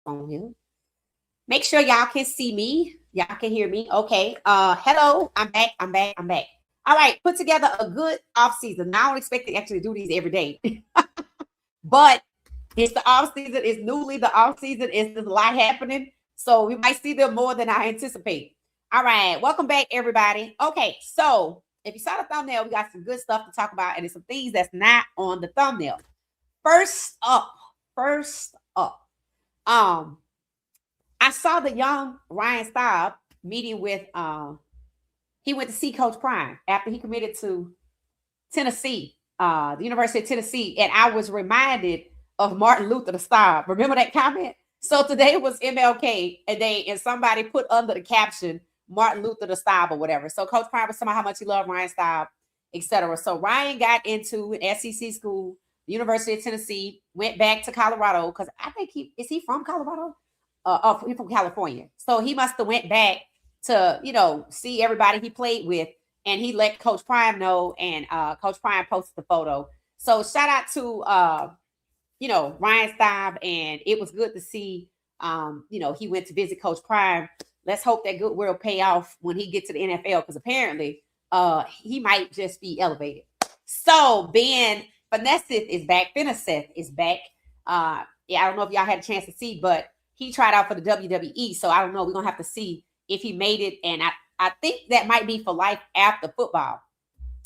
on here. Make sure y'all can see me. Y'all can hear me. Okay. Hello. I'm back. I'm back. I'm back. All right. Put together a good off season. Now I don't expect to actually do these every day, but it's the off season. It's newly the off season. It's a lot happening, so we might see them more than I anticipate. All right. Welcome back, everybody. Okay. So if you saw the thumbnail, we got some good stuff to talk about, and there's some things that's not on the thumbnail. First up. First up. I saw the young Ryan Staub meeting with he went to see Coach Prime after he committed to Tennessee, the University of Tennessee, and I was reminded of Martin Luther the Staub. Remember that comment? So today was MLK, and somebody put under the caption Martin Luther the Staub or whatever. So Coach Prime was talking about how much he loved Ryan Staub, etc. So Ryan got into an SEC school, the University of Tennessee, went back to Colorado because I think he from Colorado? He's from California. So he must have went back to, see everybody he played with. And he let Coach Prime know. And Coach Prime posted the photo. So shout out to, Ryan Staub. And it was good to see, he went to visit Coach Prime. Let's hope that goodwill pay off when he gets to the NFL. Because apparently he might just be elevated. So Ben Finesseth is back. Finesseth is back. I don't know if y'all had a chance to see, but he tried out for the WWE, so I don't know. We're going to have to see if he made it, and I think that might be for life after football.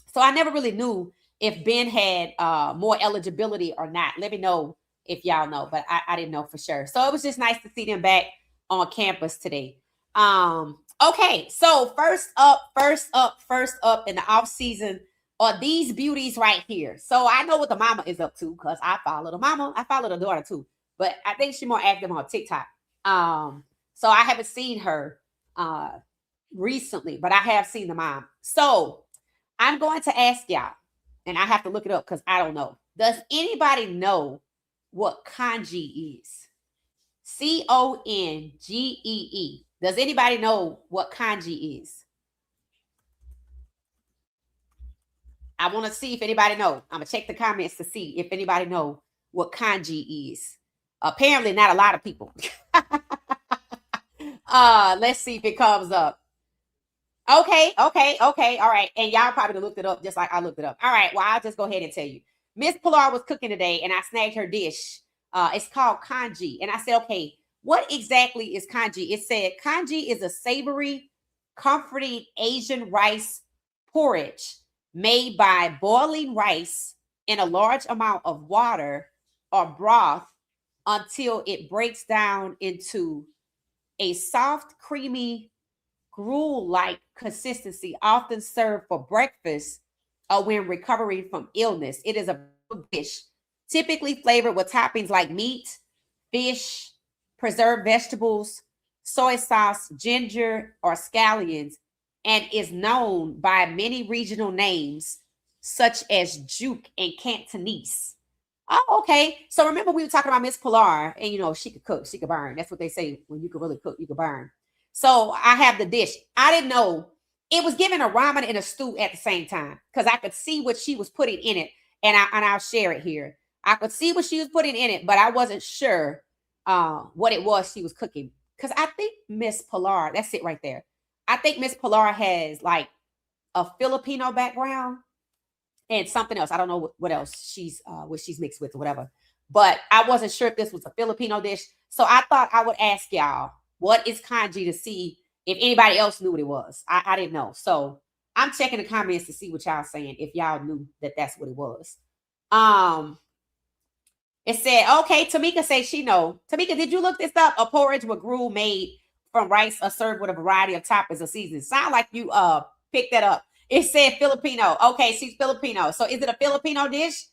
So I never really knew if Ben had more eligibility or not. Let me know if y'all know, but I didn't know for sure. So it was just nice to see them back on campus today. Okay, so first up in the off season are these beauties right here. So I know what the mama is up to because I follow the mama. I follow the daughter too. But I think she's more active on TikTok. So I haven't seen her recently, but I have seen the mom. So I'm going to ask y'all, and I have to look it up because I don't know. Does anybody know what kanji is? Congee. Does anybody know what kanji is? I want to see if anybody knows. I'm going to check the comments to see if anybody knows what kanji is. Apparently not a lot of people. Let's see if it comes up. Okay. All right. And y'all probably looked it up just like I looked it up. All right. Well, I'll just go ahead and tell you. Miss Pilar was cooking today and I snagged her dish. It's called kanji. And I said, okay, what exactly is kanji? It said kanji is a savory, comforting Asian rice porridge made by boiling rice in a large amount of water or broth until it breaks down into a soft, creamy, gruel-like consistency, often served for breakfast or when recovering from illness. It is a dish typically flavored with toppings like meat, fish, preserved vegetables, soy sauce, ginger, or scallions, and is known by many regional names such as juke and Cantonese. Oh, okay. So remember we were talking about Miss Pilar, and she could cook, she could burn. That's what they say. When you could really cook, you could burn. So I have the dish. I didn't know it was giving a ramen and a stew at the same time because I could see what she was putting in it, and I'll share it here. I could see what she was putting in it, but I wasn't sure what it was she was cooking because I think Miss Pilar. That's it right there. I think Miss Pilar has like a Filipino background. And something else. I don't know what else she's mixed with or whatever. But I wasn't sure if this was a Filipino dish. So I thought I would ask y'all, what is kanji, to see if anybody else knew what it was. I didn't know. So I'm checking the comments to see what y'all saying, if y'all knew that that's what it was. It said, okay, Tamika says she know. Tamika, did you look this up? A porridge with gruel made from rice or served with a variety of toppings or seasonings. Sound like you picked that up. It said Filipino. Okay, she's Filipino. So is it a Filipino dish?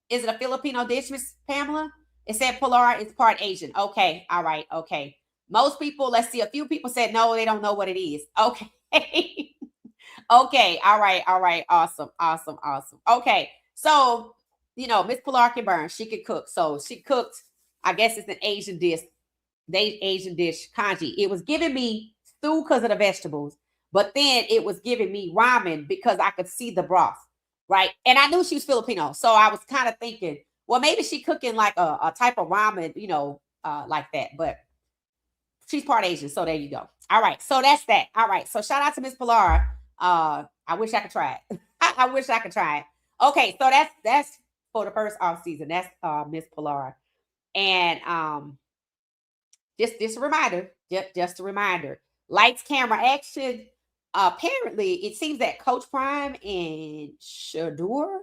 Is it a Filipino dish, Miss Pamela? It said Pilar is part Asian. Okay, all right, okay. Most people, let's see, a few people said no, they don't know what it is. Okay. Okay, all right. Awesome. Okay, so, Miss Pilar can burn. She can cook. So she cooked, I guess it's an Asian dish. Asian dish, kanji. It was giving me stew because of the vegetables. But then it was giving me ramen because I could see the broth, right? And I knew she was Filipino. So I was kind of thinking, well, maybe she cooking like a type of ramen, like that. But she's part Asian, so there you go. All right, so that's that. All right, so shout out to Miss Pilar. I wish I could try it. I wish I could try it. Okay, so that's for the first off season. That's Miss Pilar, and just a reminder, just a reminder. Lights, camera, action. Apparently, it seems that Coach Prime and Shedeur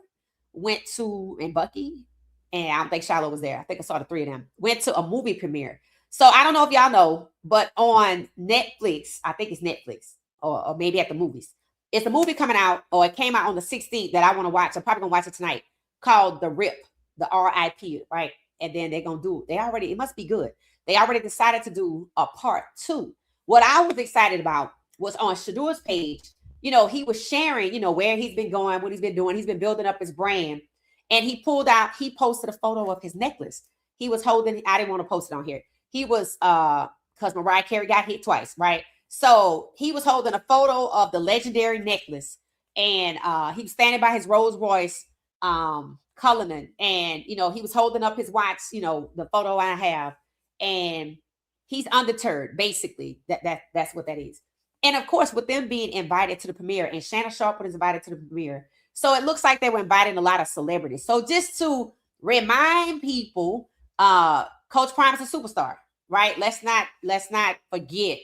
went to, and Bucky, and I don't think Shiloh was there. I think I saw the three of them went to a movie premiere. So I don't know if y'all know, but on Netflix, I think it's Netflix, or maybe at the movies, it's a movie coming out, or it came out on the 16th that I want to watch. I'm probably gonna watch it tonight, called The Rip, the RIP, right? And then they're gonna do. They already. It must be good. They already decided to do a part two. What I was excited about was on Shedeur's page. You know, he was sharing, you know, where he's been going, what he's been doing. He's been building up his brand. And he posted a photo of his necklace. He was holding, I didn't want to post it on here. He was, because Mariah Carey got hit twice, right? So he was holding a photo of the legendary necklace. And he was standing by his Rolls Royce Cullinan. And, you know, he was holding up his watch, you know, the photo I have. And he's undeterred, basically. That's what that is. And of course, with them being invited to the premiere, and Shannon Sharpe was invited to the premiere, so it looks like they were inviting a lot of celebrities. So just to remind people, Coach Prime is a superstar, right? Let's not forget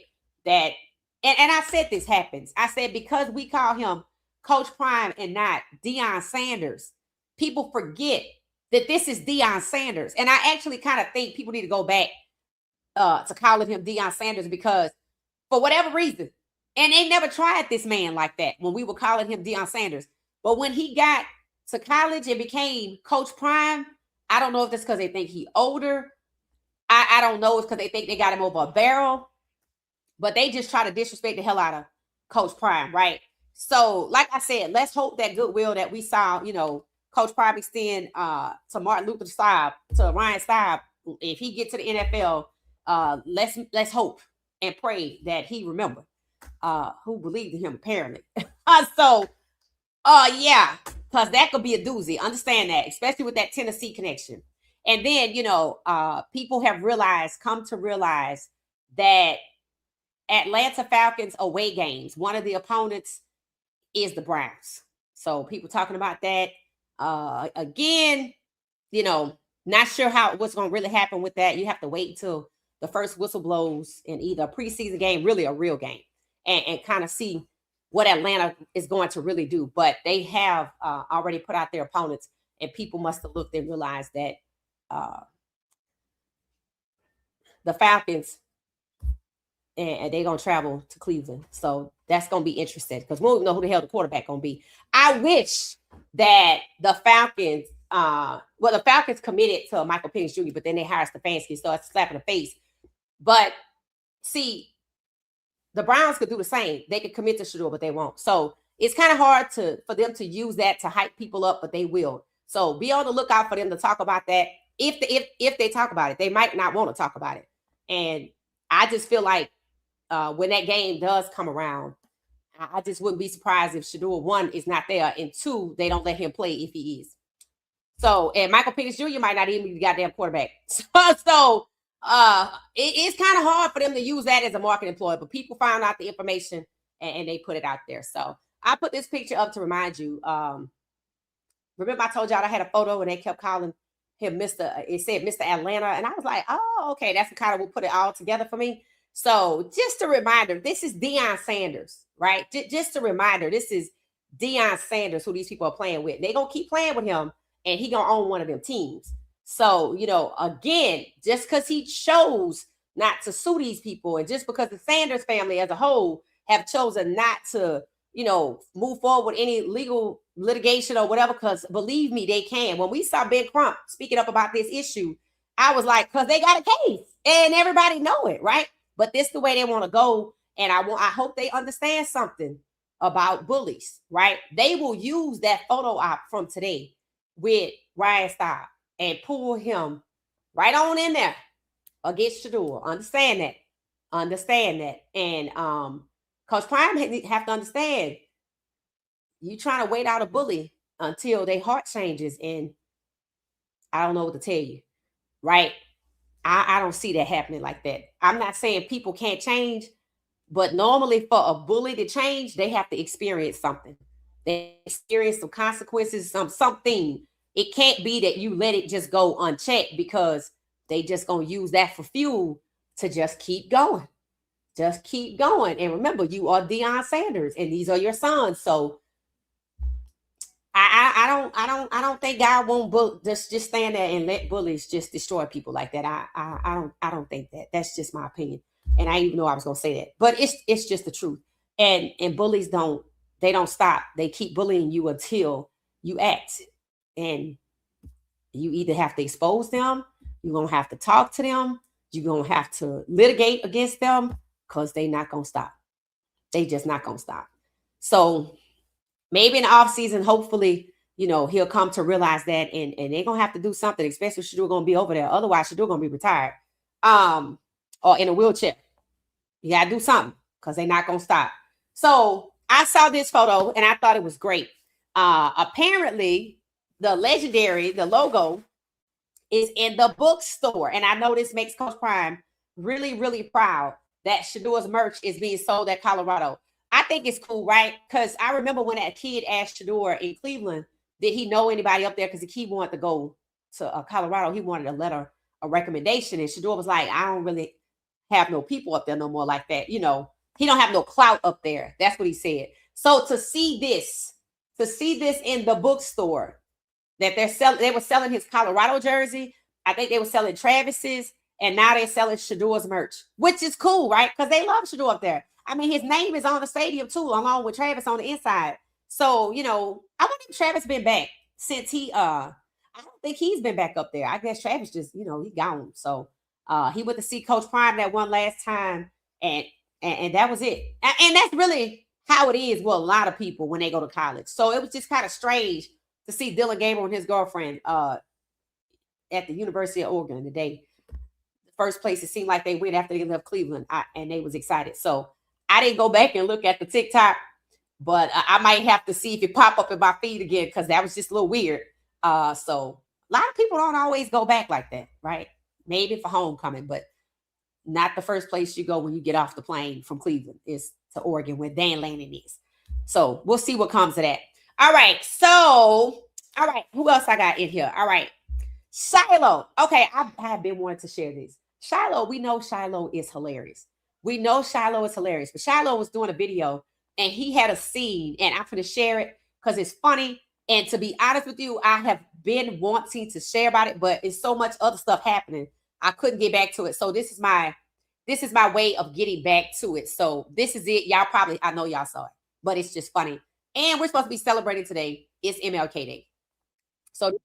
that. And I said this happens. I said because we call him Coach Prime and not Deion Sanders, people forget that this is Deion Sanders. And I actually kind of think people need to go back to calling him Deion Sanders, because for whatever reason, and they never tried this man like that when we were calling him Deion Sanders. But when he got to college and became Coach Prime, I don't know if that's because they think he older. I don't know if it's because they think they got him over a barrel. But they just try to disrespect the hell out of Coach Prime, right? So, like I said, let's hope that goodwill that we saw, you know, Coach Prime extend to Martin Luther Staub, to Ryan Staub, if he get to the NFL, let's hope and pray that he remember who believed in him, apparently. So, yeah, because that could be a doozy. Understand that, especially with that Tennessee connection. And then, you know, people have come to realize that Atlanta Falcons away games, one of the opponents is the Browns. So people talking about that. Again, you know, not sure what's going to really happen with that. You have to wait until the first whistle blows in either a preseason game, really a real game, and kind of see what Atlanta is going to really do. But they have already put out their opponents, and people must have looked and realized that the Falcons, and they're going to travel to Cleveland. So that's going to be interesting, because we don't know who the hell the quarterback going to be. I wish that the Falcons, the Falcons committed to Michael Penix Jr., but then they hired Stefanski, so it's a slap in the face. But see, the Browns could do the same. They could commit to Shedeur, but they won't. So it's kind of hard for them to use that to hype people up, but they will. So be on the lookout for them to talk about that. If they talk about it, they might not want to talk about it. And I just feel like when that game does come around, I just wouldn't be surprised if Shedeur, one, is not there, and two, they don't let him play if he is. So, and Michael Penix Jr. might not even be the goddamn quarterback. So it's kind of hard for them to use that as a marketing ploy, but people found out the information and they put it out there. So I put this picture up to remind you. Remember I told y'all I had a photo and they kept calling him it said Mr. Atlanta. And I was like, oh, okay, that's the kind of will put it all together for me. So just a reminder, this is Deion Sanders, right? Just a reminder, this is Deion Sanders, who these people are playing with. They're going to keep playing with him, and he going to own one of them teams. So, you know, again, just because he chose not to sue these people, and just because the Sanders family as a whole have chosen not to, you know, move forward with any legal litigation or whatever, because believe me, they can. When we saw Ben Crump speaking up about this issue, I was like, because they got a case and everybody know it, right? But this is the way they want to go. And I hope they understand something about bullies, right? They will use that photo op from today with Ryan Staub and pull him right on in there against Shedeur. Understand that. And Coach Prime have to understand, you trying to wait out a bully until their heart changes, and I don't know what to tell you, right? I don't see that happening like that. I'm not saying people can't change, but normally for a bully to change, they have to experience something. They experience some consequences, something. It can't be that you let it just go unchecked because they just gonna use that for fuel to just keep going. Just keep going. And remember, you are Deion Sanders, and these are your sons. So I don't think God won't just stand there and let bullies just destroy people like that. I don't think that. That's just my opinion. And I even know I was gonna say that, but it's just the truth. And bullies don't stop. They keep bullying you until you act. And you either have to expose them, you're gonna have to talk to them, you're gonna have to litigate against them because they're not gonna stop. They just not gonna stop. So maybe in the off season, hopefully, he'll come to realize that, and they're gonna have to do something, especially Shedeur gonna be over there. Otherwise, Shedeur gonna be retired, or in a wheelchair. You gotta do something because they're not gonna stop. So I saw this photo and I thought it was great. Apparently, the logo is in the bookstore, and I know this makes Coach Prime really, really proud that Shedeur's merch is being sold at Colorado. I think it's cool, right? Because I remember when that kid asked Shedeur in Cleveland, did he know anybody up there? Because the kid wanted to go to Colorado. He wanted a letter, a recommendation. And Shedeur was like, I don't really have no people up there no more like that. He don't have no clout up there. That's what he said. So to see this in the bookstore, that they were selling his Colorado jersey. I think they were selling Travis's, and now they're selling Shedeur's merch, which is cool, right? Because they love Shedeur up there. I mean, his name is on the stadium too, along with Travis on the inside. So, I wonder if Travis been back since I don't think he's been back up there. I guess Travis just, he gone. So he went to see Coach Prime that one last time, and that was it. And that's really how it is with a lot of people when they go to college. So it was just kind of strange to see Dylan Gabriel and his girlfriend at the University of Oregon the first place it seemed like they went after they left Cleveland, and they was excited. So I didn't go back and look at the TikTok, but I might have to see if it pop up in my feed again because that was just a little weird. So a lot of people don't always go back like that, right? Maybe for homecoming, but not the first place you go when you get off the plane from Cleveland is to Oregon, where Dan Lanning is. So we'll see what comes of that. All right. So, who else I got in here? All right. Shiloh. Okay, I have been wanting to share this. Shiloh, we know Shiloh is hilarious. But Shiloh was doing a video and he had a scene, and I'm going to share it because it's funny. And to be honest with you, I have been wanting to share about it, but it's so much other stuff happening. I couldn't get back to it. So this is my way of getting back to it. So this is it. I know y'all saw it, but it's just funny. And we're supposed to be celebrating today. It's MLK Day. So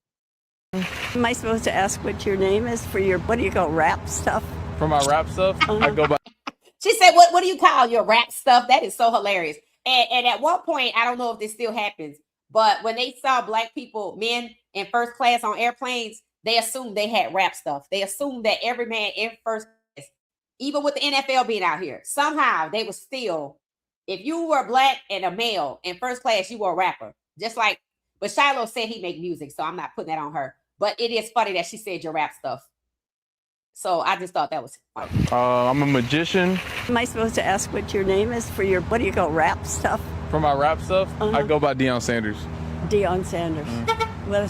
am I supposed to ask what your name is for your, what do you call, rap stuff? For my rap stuff, I go by. She said, what do you call your rap stuff? That is so hilarious. And at one point, I don't know if this still happens, but when they saw black people, men in first class on airplanes, they assumed they had rap stuff. They assumed that every man in first class, even with the NFL being out here, somehow they were still, if you were black and a male in first class, you were a rapper. But Shiloh said he make music, so I'm not putting that on her. But it is funny that she said your rap stuff. So I just thought that was funny. I'm a magician. Am I supposed to ask what your name is for your, what do you call, rap stuff? For my rap stuff, I go by Deion Sanders. Deion Sanders. Well,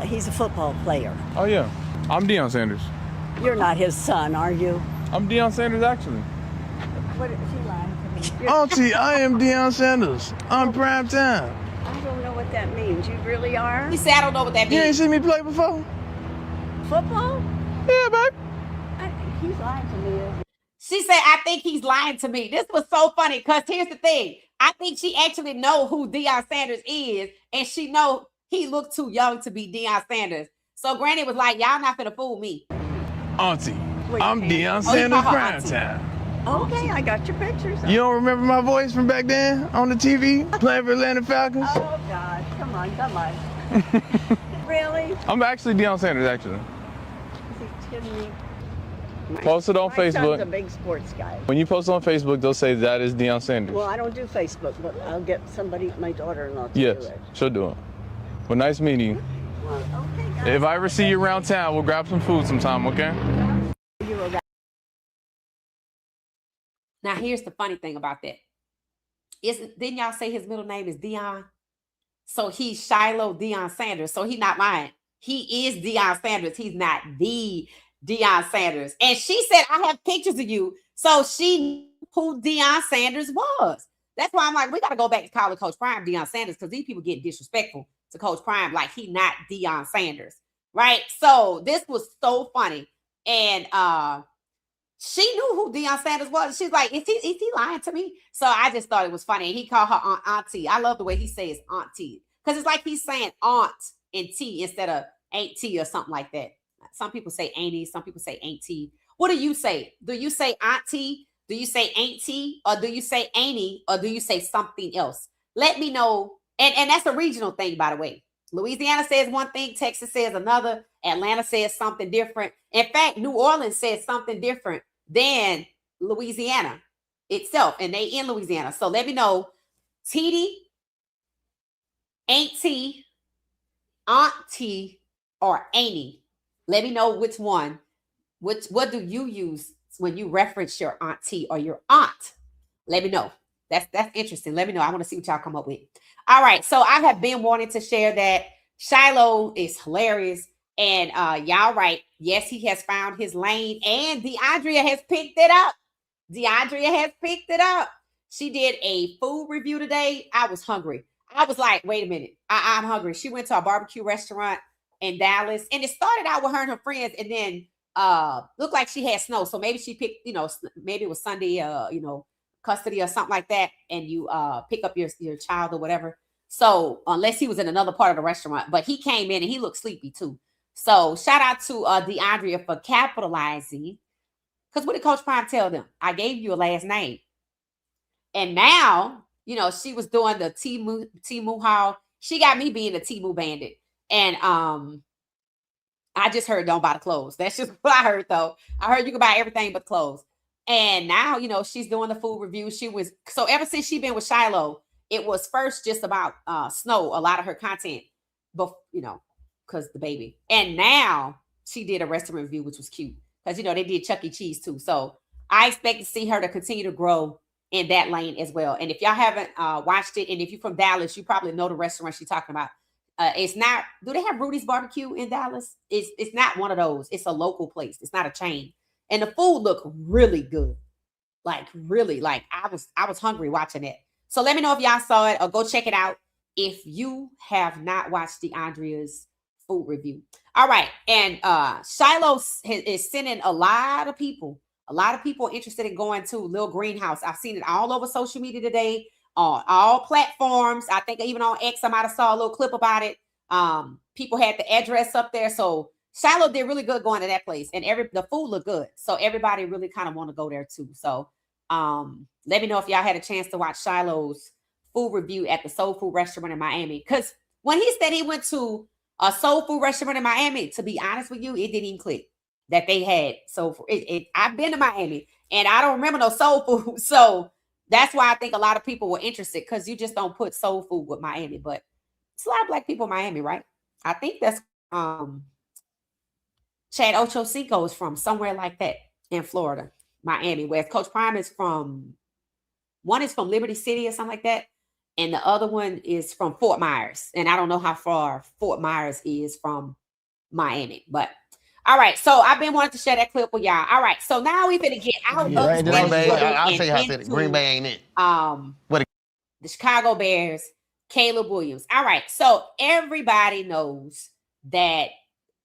he's a football player. Oh, yeah. I'm Deion Sanders. You're not his son, are you? I'm Deion Sanders, actually. What is he lying to me? Auntie, I am Deion Sanders. I'm prime time. I don't know what that means. You really are? He said, I don't know what that You ain't means. seen me play before? Football? Yeah, babe. He's lying to me. She said, I think he's lying to me. This was so funny because here's the thing. I think she actually know who Deion Sanders is, and she know he looked too young to be Deion Sanders. So Granny was like, y'all not finna fool me. Auntie, I'm Deion Sanders prime time. Okay, I got your pictures. You don't remember my voice from back then on the TV playing for Atlanta Falcons? Oh, God. Come on. Really? I'm actually Deion Sanders, actually. Is he kidding me? Post it on My son's a Facebook. big sports guy. When you post it on Facebook, they'll say that is Deion Sanders. Well, I don't do Facebook, but I'll get somebody, my daughter-in-law, to do Yes, it. she'll do it. Well, nice meeting you. Well, okay, guys. If I ever see you around town, we'll grab some food sometime, okay? You were rap. Now, here's the funny thing about that. Didn't y'all say his middle name is Deion? So he's Shiloh Deion Sanders. So he's not lying. He is Deion Sanders. He's not the Deion Sanders. And she said, I have pictures of you. So she knew who Deion Sanders was. That's why I'm like, we got to go back to calling Coach Prime Deion Sanders, because these people get disrespectful to Coach Prime like he not Deion Sanders, right? So this was so funny. And she knew who Deion Sanders was. She's like, is he lying to me? So I just thought it was funny. And he called her aunt auntie. I love the way he says auntie, because it's like he's saying aunt and T instead of ain't T or something like that. Some people say auntie, some people say ain't T. What do you say? Do you say auntie? Do you say ain't T? Or do you say auntie? Or do you say something else? Let me know. And that's a regional thing, by the way. Louisiana says one thing, Texas says another, Atlanta says something different. In fact, New Orleans says something different than Louisiana itself, and they in Louisiana. So let me know, TD, auntie, auntie, or auntie. Let me know which one. What do you use when you reference your auntie or your aunt? Let me know. That's interesting. Let me know. I want to see what y'all come up with. All right. So I have been wanting to share that. Shiloh is hilarious. And y'all right. Yes, he has found his lane. And DeAndrea has picked it up. DeAndrea has picked it up. She did a food review today. I was hungry. I was like, wait a minute. I'm hungry. She went to a barbecue restaurant in Dallas. And it started out with her and her friends. And then looked like she had snow. So maybe she picked, maybe it was Sunday, custody or something like that. And you pick up your child or whatever. So unless he was in another part of the restaurant, but he came in and he looked sleepy too. So shout out to DeAndrea for capitalizing. Because what did Coach Prime tell them? I gave you a last name. And now, she was doing the Timu Hall. She got me being a Timu bandit. And I just heard don't buy the clothes. That's just what I heard, though. I heard you can buy everything but clothes. And now, she's doing the food review. So ever since she's been with Shiloh, it was first just about snow, a lot of her content, but because the baby. And now she did a restaurant review, which was cute. Because, they did Chuck E. Cheese too. So I expect to see her to continue to grow in that lane as well. And if y'all haven't watched it, and if you're from Dallas, you probably know the restaurant she's talking about. It's not, do they have Rudy's Barbecue in Dallas? It's not one of those. It's a local place. It's not a chain. And the food looked really good. Like really, like I was hungry watching it. So let me know if y'all saw it or go check it out if you have not watched DeAndrea's food review. All right. And Shiloh is sending a lot of people interested in going to Little Greenhouse. I've seen it all over social media today, on all platforms. I think even on X, I might have saw a little clip about it. People had the address up there. So Shiloh did really good going to that place, and the food looked good. So everybody really kind of want to go there too. So let me know if y'all had a chance to watch Shiloh's food review at the Soul Food Restaurant in Miami. Because when he said he went to a soul food restaurant in Miami, to be honest with you, it didn't even click that they had soul food. I've been to Miami and I don't remember no soul food. So that's why I think a lot of people were interested, because you just don't put soul food with Miami. But it's a lot of Black people in Miami, right? I think that's Chad Ochocinco is from somewhere like that in Florida, Miami, where Coach Prime is from. One is from Liberty City or something like that. And the other one is from Fort Myers. And I don't know how far Fort Myers is from Miami. But all right. So I've been wanting to share that clip with y'all. All right. So now we're going to get out of Right, Green Bay. I'll tell you how I said it. into, Green Bay ain't it. The Chicago Bears, Caleb Williams. All right. So everybody knows that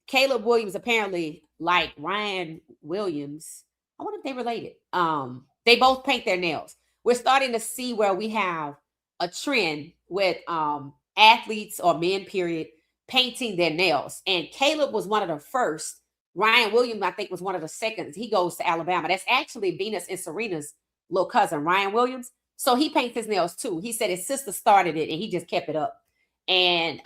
Caleb Williams apparently, like Ryan Williams, I wonder if they related. They both paint their nails. We're starting to see where we have a trend with athletes or men, period, painting their nails. And Caleb was one of the first. Ryan Williams, I think, was one of the seconds. He goes to Alabama. That's actually Venus and Serena's little cousin, Ryan Williams. So he paints his nails too. He said his sister started it and he just kept it up. And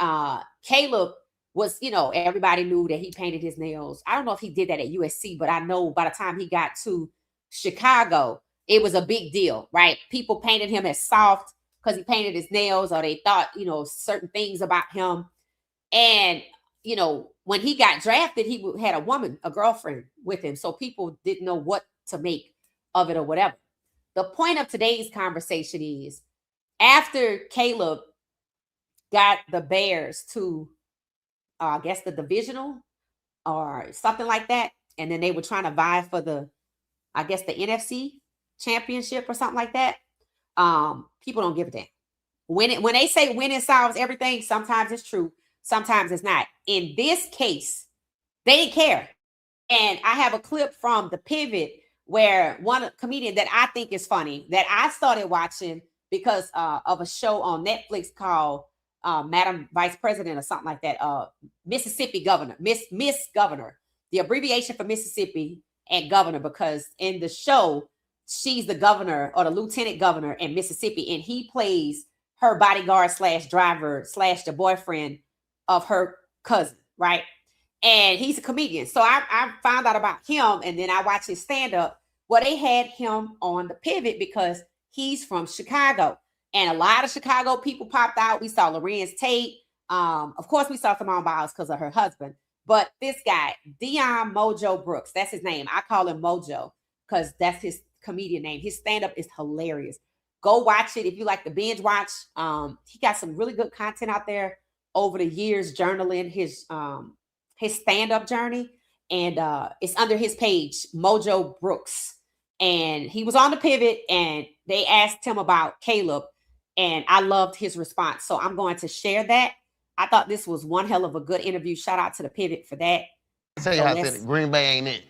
Caleb was, everybody knew that he painted his nails. I don't know if he did that at USC, but I know by the time he got to Chicago, it was a big deal, right? People painted him as soft because he painted his nails, or they thought, certain things about him. And, when he got drafted, he had a girlfriend with him. So people didn't know what to make of it or whatever. The point of today's conversation is after Caleb got the Bears to, I guess, the divisional or something like that. And then they were trying to vie for the NFC championship or something like that. People don't give a damn. When they say winning solves everything, sometimes it's true, sometimes it's not. In this case, they didn't care. And I have a clip from The Pivot where one comedian that I think is funny that I started watching because of a show on Netflix called Madam Vice President or something like that. Mississippi Governor, Miss Governor, the abbreviation for Mississippi and Governor, because in the show, she's the governor or the lieutenant governor in Mississippi, and he plays her bodyguard / driver / the boyfriend of her cousin, right? And he's a comedian. So I found out about him, and then I watched his stand-up. Well, they had him on The Pivot because he's from Chicago. And a lot of Chicago people popped out. We saw Lorenz Tate. Of course, we saw Simone Biles because of her husband. But this guy, Dion Mojo Brooks, that's his name. I call him Mojo because that's his comedian name. His stand-up is hilarious. Go watch it if you like to binge watch. He got some really good content out there over the years, journaling his stand-up journey. And it's under his page, Mojo Brooks. And he was on The Pivot, and they asked him about Caleb. And I loved his response. So I'm going to share that. I thought this was one hell of a good interview. Shout out to The Pivot for that. Tell you how I said it. Green Bay ain't it.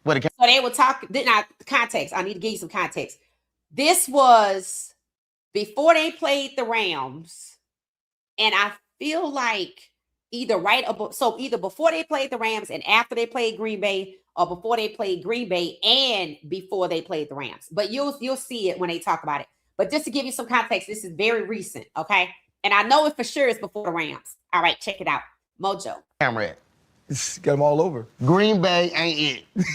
So they were talking, context. I need to give you some context. This was before they played the Rams. And I feel like either before they played the Rams and after they played Green Bay, or before they played Green Bay and before they played the Rams. But you'll see it when they talk about it. But just to give you some context, this is very recent, okay? And I know it for sure is before the Rams. All right, check it out. Mojo. Camera at. Got them all over. Green Bay ain't it.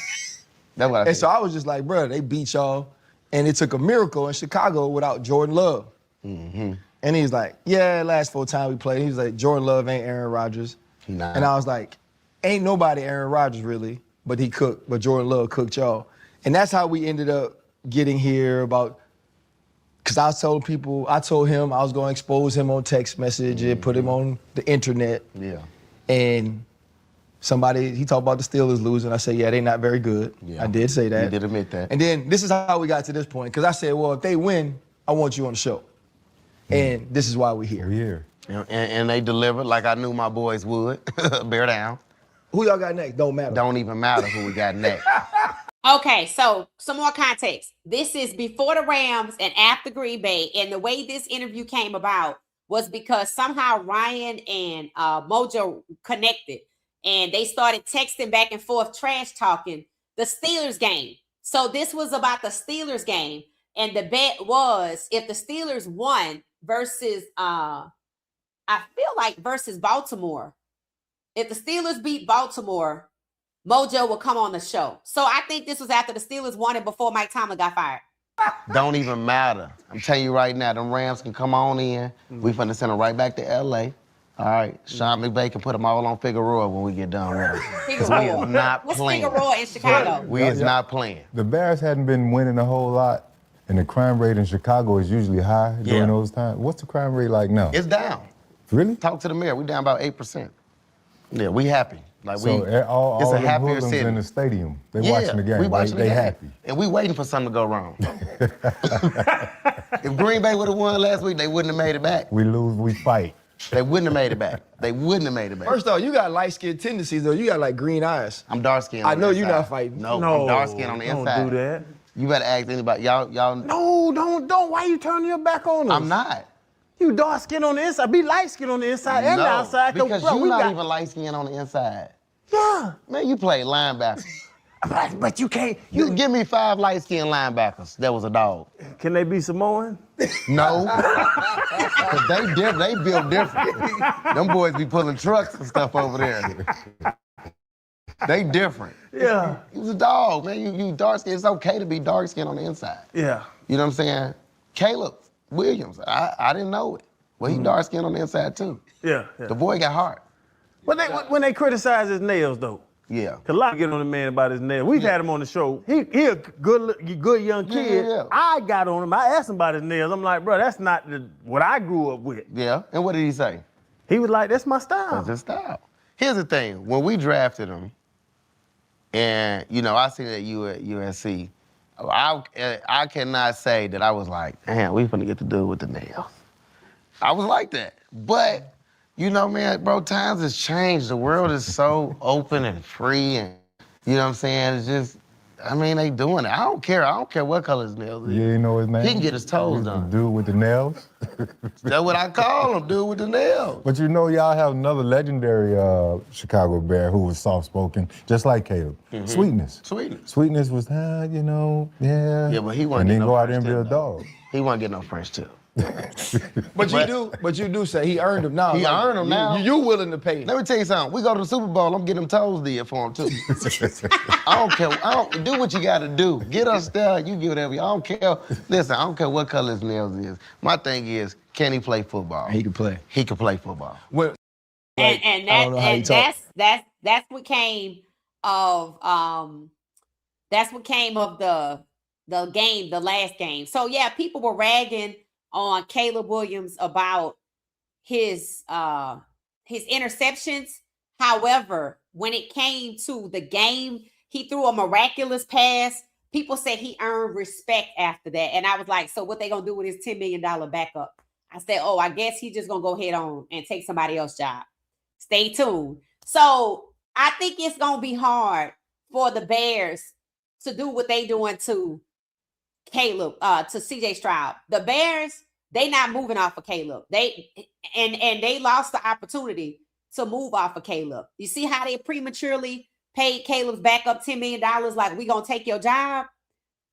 That's what I said. And so I was just like, bro, they beat y'all. And it took a miracle in Chicago without Jordan Love. Mm-hmm. And he's like, yeah, last 4 times we played. He was like, Jordan Love ain't Aaron Rodgers. Nah. And I was like, ain't nobody Aaron Rodgers really, but he cooked, but Jordan Love cooked y'all. And that's how we ended up getting here because I told him I was going to expose him on text message and put him on the internet. Yeah. And he talked about the Steelers losing. I said, yeah, they not very good. Yeah. I did say that. You did admit that. And then this is how we got to this point. Because I said, well, if they win, I want you on the show. And this is why we're here. We're here. And they delivered like I knew my boys would. Bear down. Who y'all got next? Don't matter. Don't even matter who we got next. Okay, so some more context. This is before the Rams and after Green Bay. And the way this interview came about was because somehow Ryan and Mojo connected. And they started texting back and forth, trash talking the Steelers game. So this was about the Steelers game. And the bet was if the Steelers won versus, versus Baltimore. If the Steelers beat Baltimore, Mojo will come on the show. So I think this was after the Steelers won it before Mike Tomlin got fired. Don't even matter. I'm telling you right now, them Rams can come on in. We finna send them right back to L.A. All right, Sean McVay can put them all on Figueroa when we get done with them. Because we is not playing. What's Figueroa in Chicago? We is not playing. The Bears hadn't been winning a whole lot, and the crime rate in Chicago is usually high during those times. What's the crime rate like now? It's down. Really? Talk to the mayor. We down about 8%. Yeah, we happy. Like so all it's a the happier hoodlums city. In the stadium. They watching the game. We watching the they game. happy. And we waiting for something to go wrong. If Green Bay would have won last week, they wouldn't have made it back. We lose, we fight. They wouldn't have made it back. They wouldn't have made it back. First off, you got light-skinned tendencies, though. You got, like, green eyes. I'm dark-skinned I on know the you're inside. not fighting. No, I'm dark-skinned on the inside. Don't do that. You better ask anybody. Y'all. No, don't. Why you turning your back on us? I'm not. You dark skin on the inside. Be light skin on the inside and the outside. Because you're not even light-skinned on the inside. Yeah. Man, you play linebacker. But you can't. You give me 5 light-skinned linebackers. That was a dog. Can they be Samoan? No. Cause they built different. Them boys be pulling trucks and stuff over there. They different. Yeah. He was a dog, man. You dark skin. It's okay to be dark skin on the inside. Yeah. You know what I'm saying? Caleb Williams, I didn't know it. Well, he dark skin on the inside too. Yeah. The boy got heart. When they criticize his nails, though. Yeah. Cause a lot of get on the man about his nails. We've had him on the show. He a good young kid. Yeah. I got on him. I asked him about his nails. I'm like, bro, that's not what I grew up with. Yeah. And what did he say? He was like, that's my style. That's his style. Here's the thing. When we drafted him, and I seen it at USC, I cannot say that I was like, damn, we finna get to do with the nails. I was like that. But, man, bro, times has changed. The world is so open and free, and you know what I'm saying? It's just, they doing it. I don't care what color his nails is. You know his name? He can get his toes done. Dude with the nails? That's what I call him, dude with the nails. But y'all have another legendary Chicago Bear who was soft-spoken, just like Caleb. Sweetness. Sweetness was, yeah. Yeah, but he wasn't. And then no go out there French and be a tip, dog. He wasn't getting no French tip. But you do say he earned them now. He earned them now. You willing to pay? Let me tell you something. We go to the Super Bowl, I'm getting them toes did for him, too. I don't care. Do what you got to do. Get us there, you get whatever. I don't care. Listen, I don't care what color his nails is. My thing is, can he play football? He can play. He can play football. Well, that's what came of the last game. So yeah, people were ragging on Caleb Williams about his interceptions. However, when it came to the game, he threw a miraculous pass. People said he earned respect after that. And I was like, so what they gonna do with his $10 million backup? I said, I guess he's just gonna go head on and take somebody else's job. Stay tuned. So I think it's gonna be hard for the Bears to do what they doing to Caleb, to CJ Stroud. The Bears, they not moving off of Caleb. They lost the opportunity to move off of Caleb. You see how they prematurely paid Caleb's backup $10 million, like, we gonna take your job?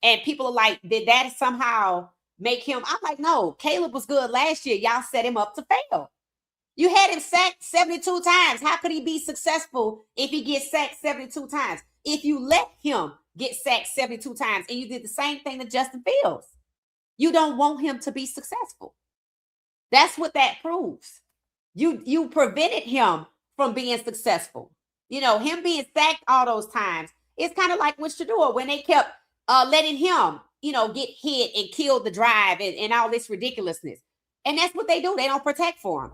And people are like, did that somehow make him? I'm like, no, Caleb was good last year. Y'all set him up to fail. You had him sacked 72 times. How could he be successful if he gets sacked 72 times? If you let him get sacked 72 times and you did the same thing to Justin Fields, you don't want him to be successful. That's what that proves. You prevented him from being successful. Him being sacked all those times. It's kind of like with Shedeur when they kept letting him, get hit and kill the drive and all this ridiculousness. And that's what they do. They don't protect for him,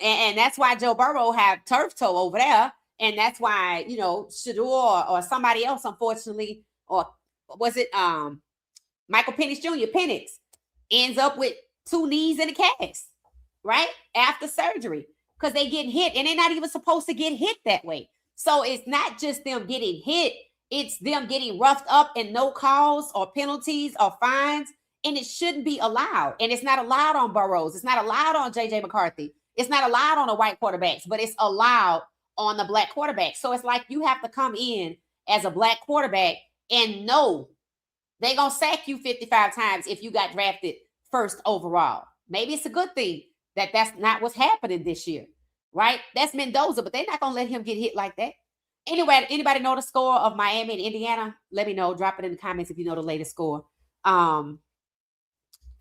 and that's why Joe Burrow have turf toe over there. And that's why, Shedeur or somebody else, unfortunately, or was it Michael Penix ends up with 2 knees and a cast, right? After surgery, because they get hit and they're not even supposed to get hit that way. So it's not just them getting hit, it's them getting roughed up and no calls or penalties or fines. And it shouldn't be allowed. And it's not allowed on Burrows. It's not allowed on JJ McCarthy. It's not allowed on the white quarterbacks, but it's allowed on the black quarterback. So it's like you have to come in as a black quarterback and know they're going to sack you 55 times if you got drafted first overall. Maybe it's a good thing that that's not what's happening this year, right? That's Mendoza, but they're not going to let him get hit like that. Anyway, anybody know the score of Miami and Indiana? Let me know. Drop it in the comments if you know the latest score.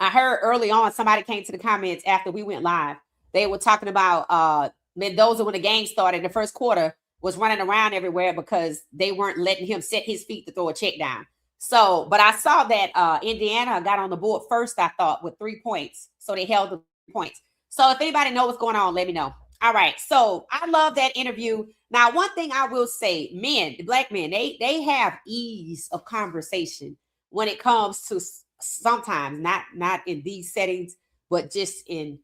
I heard early on somebody came to the comments after we went live. They were talking about Mendoza, when the game started in the first quarter, was running around everywhere because they weren't letting him set his feet to throw a check down. So, but I saw that Indiana got on the board first, I thought, with 3 points. So they held the points. So if anybody knows what's going on, let me know. All right. So I love that interview. Now, one thing I will say, black men, they have ease of conversation when it comes to sometimes, not in these settings, but just in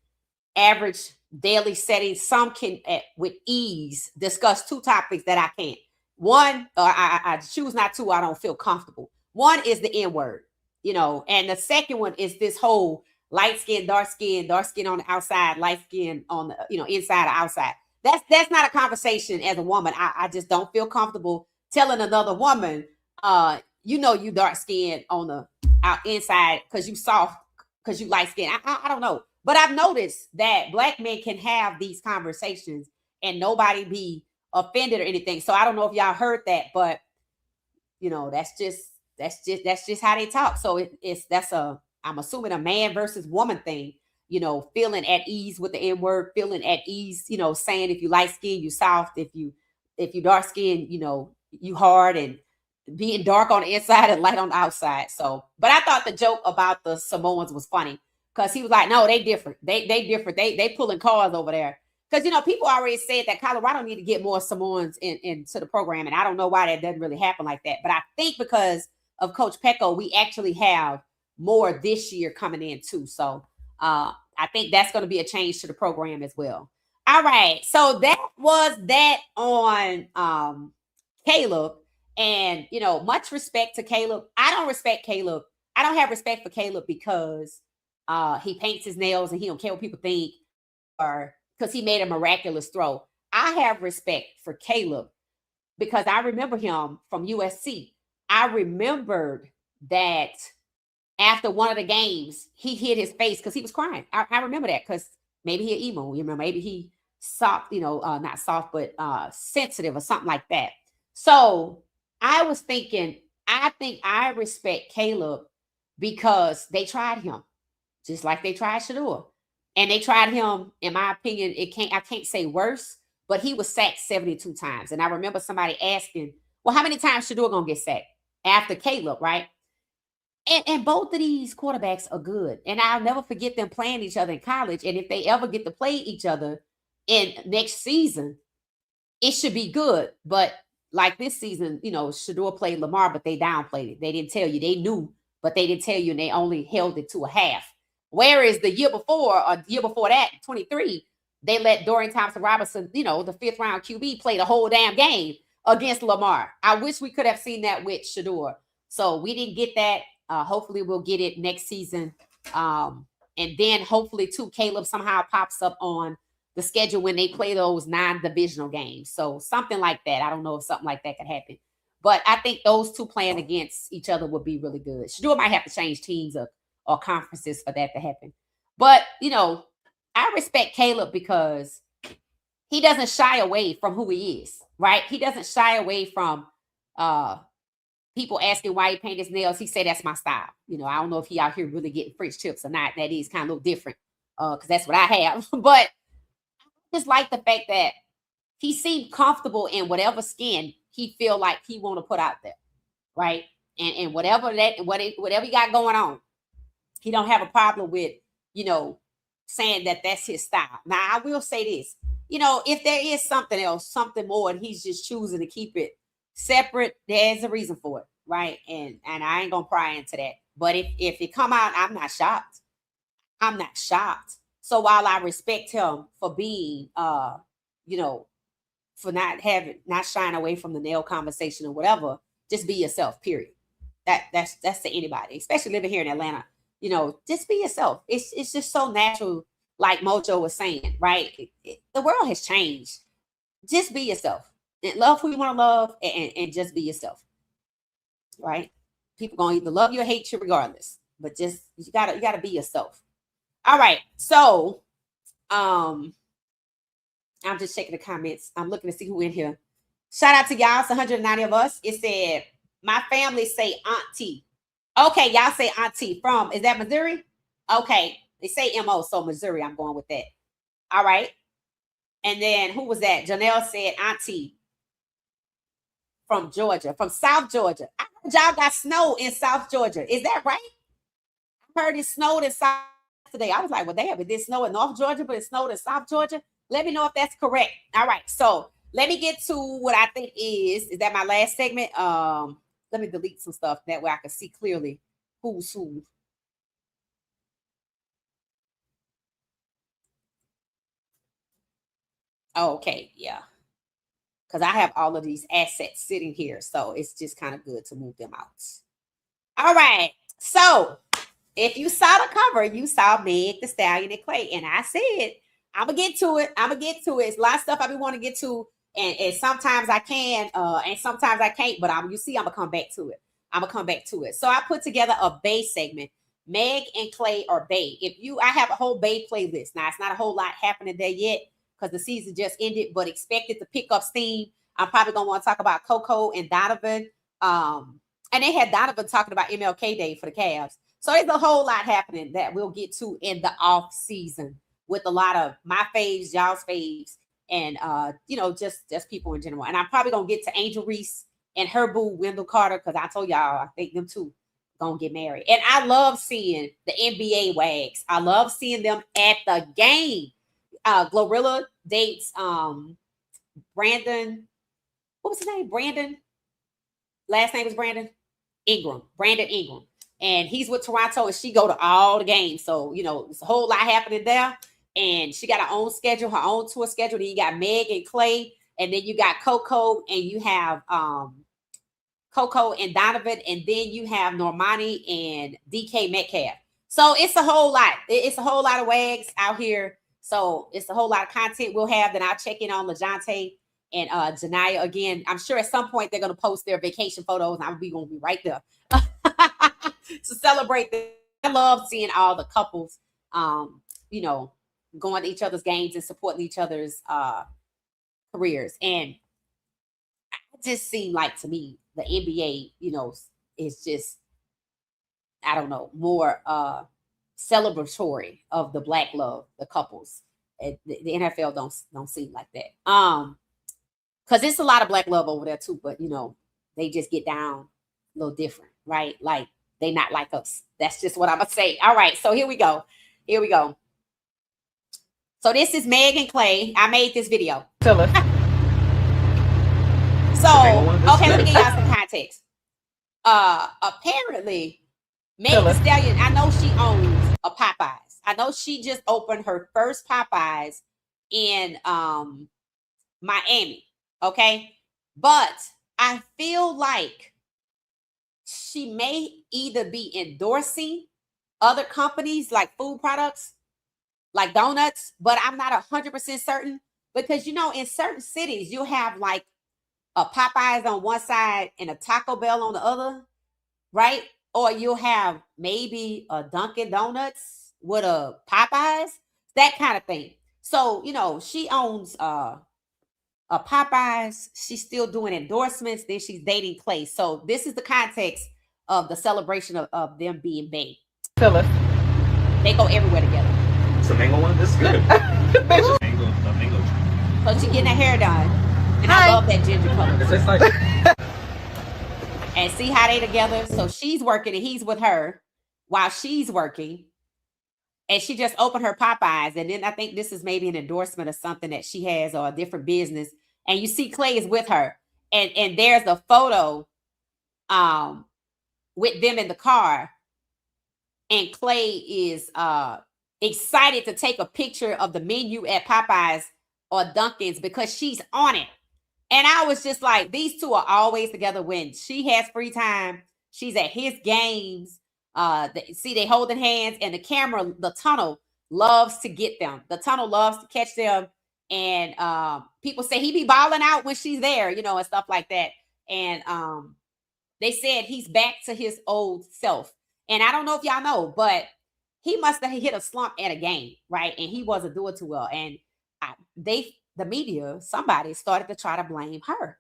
average daily settings. Some can, with ease, discuss 2 topics that I can't. One, I choose not to, I don't feel comfortable. One is the N-word, and the second one is this whole light skin, dark skin on the outside, light skin on the, inside or outside. That's not a conversation as a woman. I just don't feel comfortable telling another woman, you dark skin on the inside because you soft, because you light skin. I don't know. But I've noticed that black men can have these conversations and nobody be offended or anything. So I don't know if y'all heard that, but that's just how they talk. So I'm assuming a man versus woman thing. feeling at ease with the N word, feeling at ease, saying if you light skin, you soft, if you dark skin, you hard, and being dark on the inside and light on the outside. So, but I thought the joke about the Samoans was funny because he was like, no, they different. They different. They pulling cars over there. Because, people already said that Colorado need to get more Samoans into the program. And I don't know why that doesn't really happen like that. But I think because of Coach Pecco, we actually have more this year coming in too. So I think that's going to be a change to the program as well. All right. So that was that on Caleb. And, much respect to Caleb. I don't respect Caleb. I don't have respect for Caleb because he paints his nails and he don't care what people think, or because he made a miraculous throw. I have respect for Caleb because I remember him from USC. I remembered that after one of the games, he hit his face because he was crying. I remember that because maybe he emo. Maybe he soft, not soft, but sensitive or something like that. So I was thinking, I think I respect Caleb because they tried him, just like they tried Shedeur. And they tried him, in my opinion, I can't say worse, but he was sacked 72 times. And I remember somebody asking, well, how many times Shedeur gonna get sacked after Caleb, right? And both of these quarterbacks are good. And I'll never forget them playing each other in college. And if they ever get to play each other in next season, it should be good. But like this season, Shedeur played Lamar, but they downplayed it. They didn't tell you. They knew, but they didn't tell you, and they only held it to a half. Whereas the year before, or the year before that, 23, they let Dorian Thompson-Robinson, the 5th round QB, play the whole damn game against Lamar. I wish we could have seen that with Shedeur. So we didn't get that. Hopefully we'll get it next season. And then hopefully, too, Caleb somehow pops up on the schedule when they play those non-divisional games. So something like that. I don't know if something like that could happen. But I think those two playing against each other would be really good. Shedeur might have to change teams or conferences for that to happen. But, I respect Caleb because he doesn't shy away from who he is, right? He doesn't shy away from people asking why he paint his nails. He said, that's my style. I don't know if he out here really getting French tips or not. That is kind of a little different because that's what I have. But I just like the fact that he seemed comfortable in whatever skin he feel like he want to put out there, right? And whatever he got going on, he don't have a problem with, saying that that's his style. Now, I will say this, if there is something else, something more, and he's just choosing to keep it separate, there's a reason for it, right? And I ain't gonna pry into that. But if it come out, I'm not shocked. I'm not shocked. So while I respect him for being, for not shying away from the nail conversation or whatever, just be yourself, period. That's to anybody, especially living here in Atlanta. Just be yourself. It's just so natural, like Mojo was saying, right? The world has changed. Just be yourself. And love who you want to love and just be yourself. Right? People gonna either love you or hate you regardless. But just you gotta be yourself. All right. So I'm just checking the comments. I'm looking to see who in here. Shout out to y'all. It's 190 of us. It said, my family say auntie. Okay, y'all say auntie from, is that Missouri? Okay, they say MO, so Missouri, I'm going with that. All right. And then who was that? Janelle said auntie from Georgia, from South Georgia. I heard y'all got snow in South Georgia. Is that right? I heard it snowed in South today. I was like, well, damn, it did snow in North Georgia, but it snowed in South Georgia. Let me know if that's correct. All right, so let me get to what I think is that my last segment? Let me delete some stuff. That way I can see clearly who's who. Oh, okay, yeah. Because I have all of these assets sitting here. So it's just kind of good to move them out. All right. So if you saw the cover, you saw Meg, the Stallion, and Klay. And I said, I'm going to get to it. It's a lot of stuff I be want to get to. And sometimes I can, and sometimes I can't, but you see, I'm gonna come back to it. So I put together a Bay segment. Meg and Klay are Bay. I have a whole Bay playlist. Now, it's not a whole lot happening there yet because the season just ended, but expect it to pick up steam. I'm probably gonna want to talk about Coco and Donovan. And they had Donovan talking about MLK Day for the Cavs. So it's a whole lot happening that we'll get to in the off season with a lot of my faves, y'all's faves, and just people in general. And I'm probably gonna get to Angel Reese and her boo Wendell Carter, because I told y'all I think them two gonna get married. And I love seeing the NBA wags. I love seeing them at the game. Glorilla dates Brandon. What was his name? Brandon. Last name is Brandon Ingram. Brandon Ingram. And he's with Toronto, and she go to all the games. So, it's a whole lot happening there. And she got her own schedule, her own tour schedule. Then you got Meg and Klay, and then you got Coco, and you have Coco and Donovan, and then you have Normani and DK Metcalf. So it's a whole lot. It's a whole lot of wags out here. So it's a whole lot of content we'll have. Then I'll check in on LaJohntay and Janiyah again. I'm sure at some point they're going to post their vacation photos, and I'm going to be right there to celebrate them. I love seeing all the couples, going to each other's games and supporting each other's careers. And it just seemed like, to me, the NBA, is just, I don't know, more celebratory of the Black love, the couples. The NFL don't seem like that. Because it's a lot of Black love over there too, but they just get down a little different, right? Like, they not like us. That's just what I'm gonna say. All right, so here we go. So this is Meg and Klay. I made this video. Tell us. So, okay, let me give y'all some context. Apparently, Meg Thee Stallion, I know she owns a Popeyes. I know she just opened her first Popeyes in Miami. Okay, but I feel like she may either be endorsing other companies like food products, like donuts, but I'm not 100% certain, because in certain cities you'll have like a Popeyes on one side and a Taco Bell on the other, right? Or you'll have maybe a Dunkin' Donuts with a Popeyes, that kind of thing. So she owns a Popeyes. She's still doing endorsements. Then she's dating Klay. So this is the context of the celebration of them being bae. Tell us. They go everywhere together. It's a mango one. This is good. mango tree. So she getting her hair done, and I love that ginger color. It's like. And see how they together. So she's working, and he's with her while she's working. And she just opened her Popeyes. And then I think this is maybe an endorsement or something that she has, or a different business. And you see Klay is with her. And there's a photo with them in the car. And Klay is excited to take a picture of the menu at Popeyes or Dunkin's because she's on it. And I was just like, these two are always together when she has free time. She's at his games. They holding hands, and the camera, the tunnel loves to get them. The tunnel loves to catch them. And people say he be balling out when she's there, and stuff like that. And they said he's back to his old self. And I don't know if y'all know, but he must have hit a slump at a game, right? And he wasn't doing too well. And the media, somebody started to try to blame her.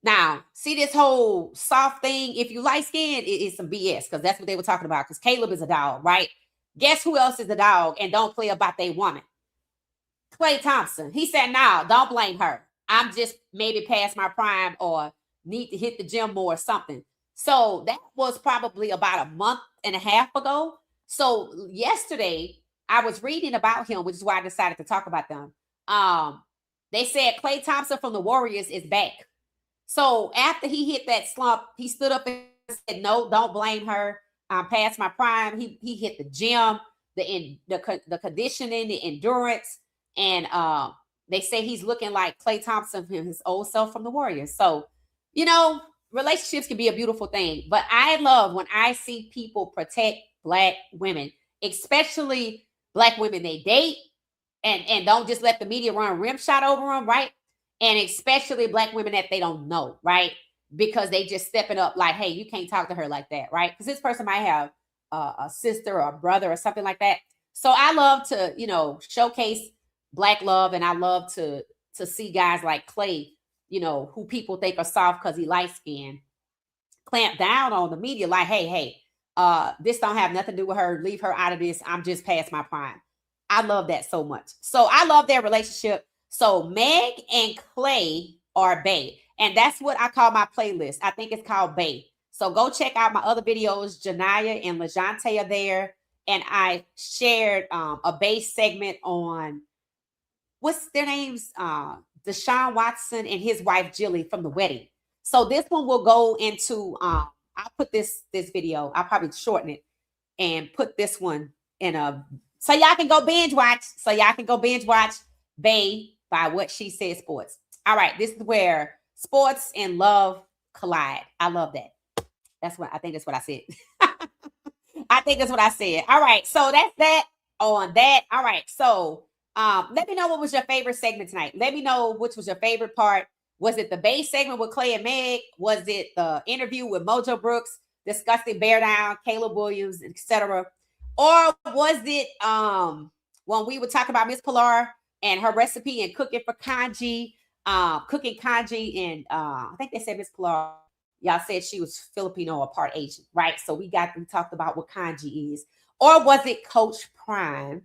Now, see this whole soft thing, if you light skinned, it's some BS, because that's what they were talking about, because Caleb is a dog, right? Guess who else is a dog and don't play about their woman? Klay Thompson. He said, no, don't blame her. I'm just maybe past my prime or need to hit the gym more or something. So that was probably about a month and a half ago. So yesterday, I was reading about him, which is why I decided to talk about them. They said Klay Thompson from the Warriors is back. So after he hit that slump, he stood up and said, no, don't blame her. I'm past my prime. He hit the gym, the conditioning, the endurance. And they say he's looking like Klay Thompson, his old self from the Warriors. So, relationships can be a beautiful thing. But I love when I see people protect Black women, especially Black women they date, and don't just let the media run rim shot over them, right? And especially Black women that they don't know, right? Because they just stepping up like, hey, you can't talk to her like that, right? Because this person might have a sister or a brother or something like that. So I love to, showcase Black love, and I love to see guys like Klay, who people think are soft because he light skinned, clamp down on the media like, hey, This don't have nothing to do with her. Leave her out of this. I'm just past my prime. I love that so much. So I love their relationship. So Meg and Klay are bae. And that's what I call my playlist. I think it's called bae. So go check out my other videos. Janiyah and LaJonte are there. And I shared a bae segment on, what's their names? Deshaun Watson and his wife, Jilly, from the wedding. So this one will go into, I'll put this video, I'll probably shorten it and put this one in a, so y'all can go binge watch. So y'all can go binge watch bae by What She Said Sports. All right, this is where sports and love collide. I love that. I think that's what I said. I think that's what I said. All right, so that's that on that. All right, so let me know what was your favorite segment tonight. Let me know which was your favorite part. Was it the bae segment with Klay and Meg? Was it the interview with Mojo Brooks discussing Bear Down, Caleb Williams, etc.? Or was it when we were talking about Miss Pilar and her recipe and cooking for kanji, cooking kanji, and I think they said Miss Pilar, y'all said she was Filipino or part Asian, right? So we talked about what kanji is. Or was it Coach Prime?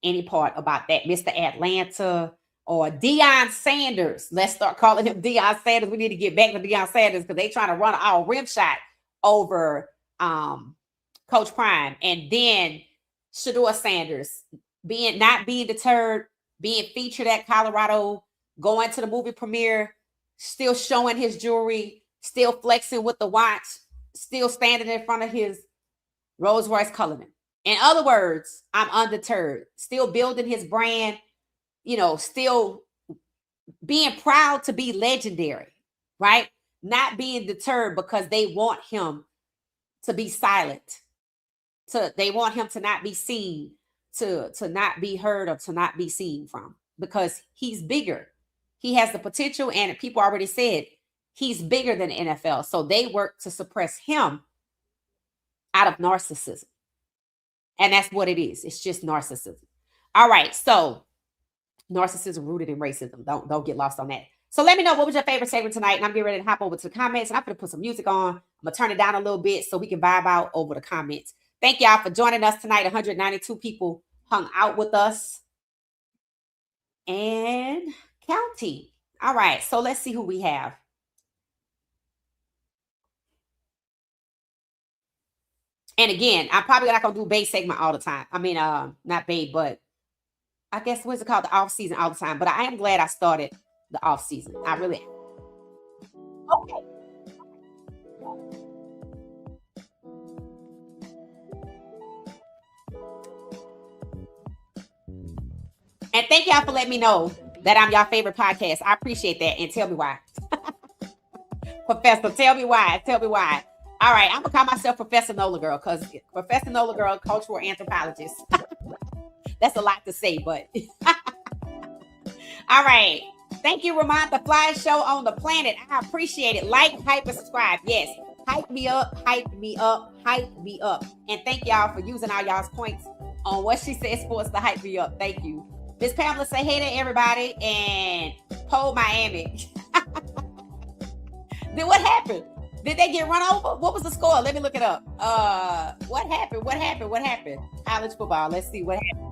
Any part about that? Mr. Atlanta or Deion Sanders? Let's start calling him Deion Sanders. We need to get back to Deion Sanders because they trying to run our rim shot over Coach Prime. And then Shedeur Sanders not being deterred, being featured at Colorado, going to the movie premiere, still showing his jewelry, still flexing with the watch, still standing in front of his Rolls Royce Cullinan. In other words, I'm undeterred, still building his brand, still being proud to be legendary, right? Not being deterred because they want him to be silent. They want him to not be seen, to not be heard, or to not be seen from, because he's bigger. He has the potential, and people already said he's bigger than the NFL. So they work to suppress him out of narcissism. And that's what it is. It's just narcissism. All right. So narcissism rooted in racism. Don't get lost on that. So let me know what was your favorite segment tonight. And I'm getting ready to hop over to the comments. And I'm going to put some music on. I'm going to turn it down a little bit so we can vibe out over the comments. Thank y'all for joining us tonight. 192 people hung out with us. And counting. All right. So let's see who we have. And again, I'm probably not going to do bae segment all the time. I mean, not bae, but I guess what's it called? The off season all the time. But I am glad I started the off season. I really am. Okay. And thank y'all for letting me know that I'm your favorite podcast. I appreciate that. And tell me why. Professor, tell me why. Tell me why. All right, I'm going to call myself Professor Nola Girl, because Professor Nola Girl, cultural anthropologist. That's a lot to say, but. All right. Thank you, Ramon, the flyest show on the planet. I appreciate it. Like, hype, and subscribe. Yes. Hype me up, hype me up, hype me up. And thank y'all for using all y'all's points on What She Said Sports to hype me up. Thank you. Miss Pamela, say hey to everybody. And Pole Miami. Then what happened? Did they get run over? What was the score? Let me look it up. What happened? College football. Let's see what happened.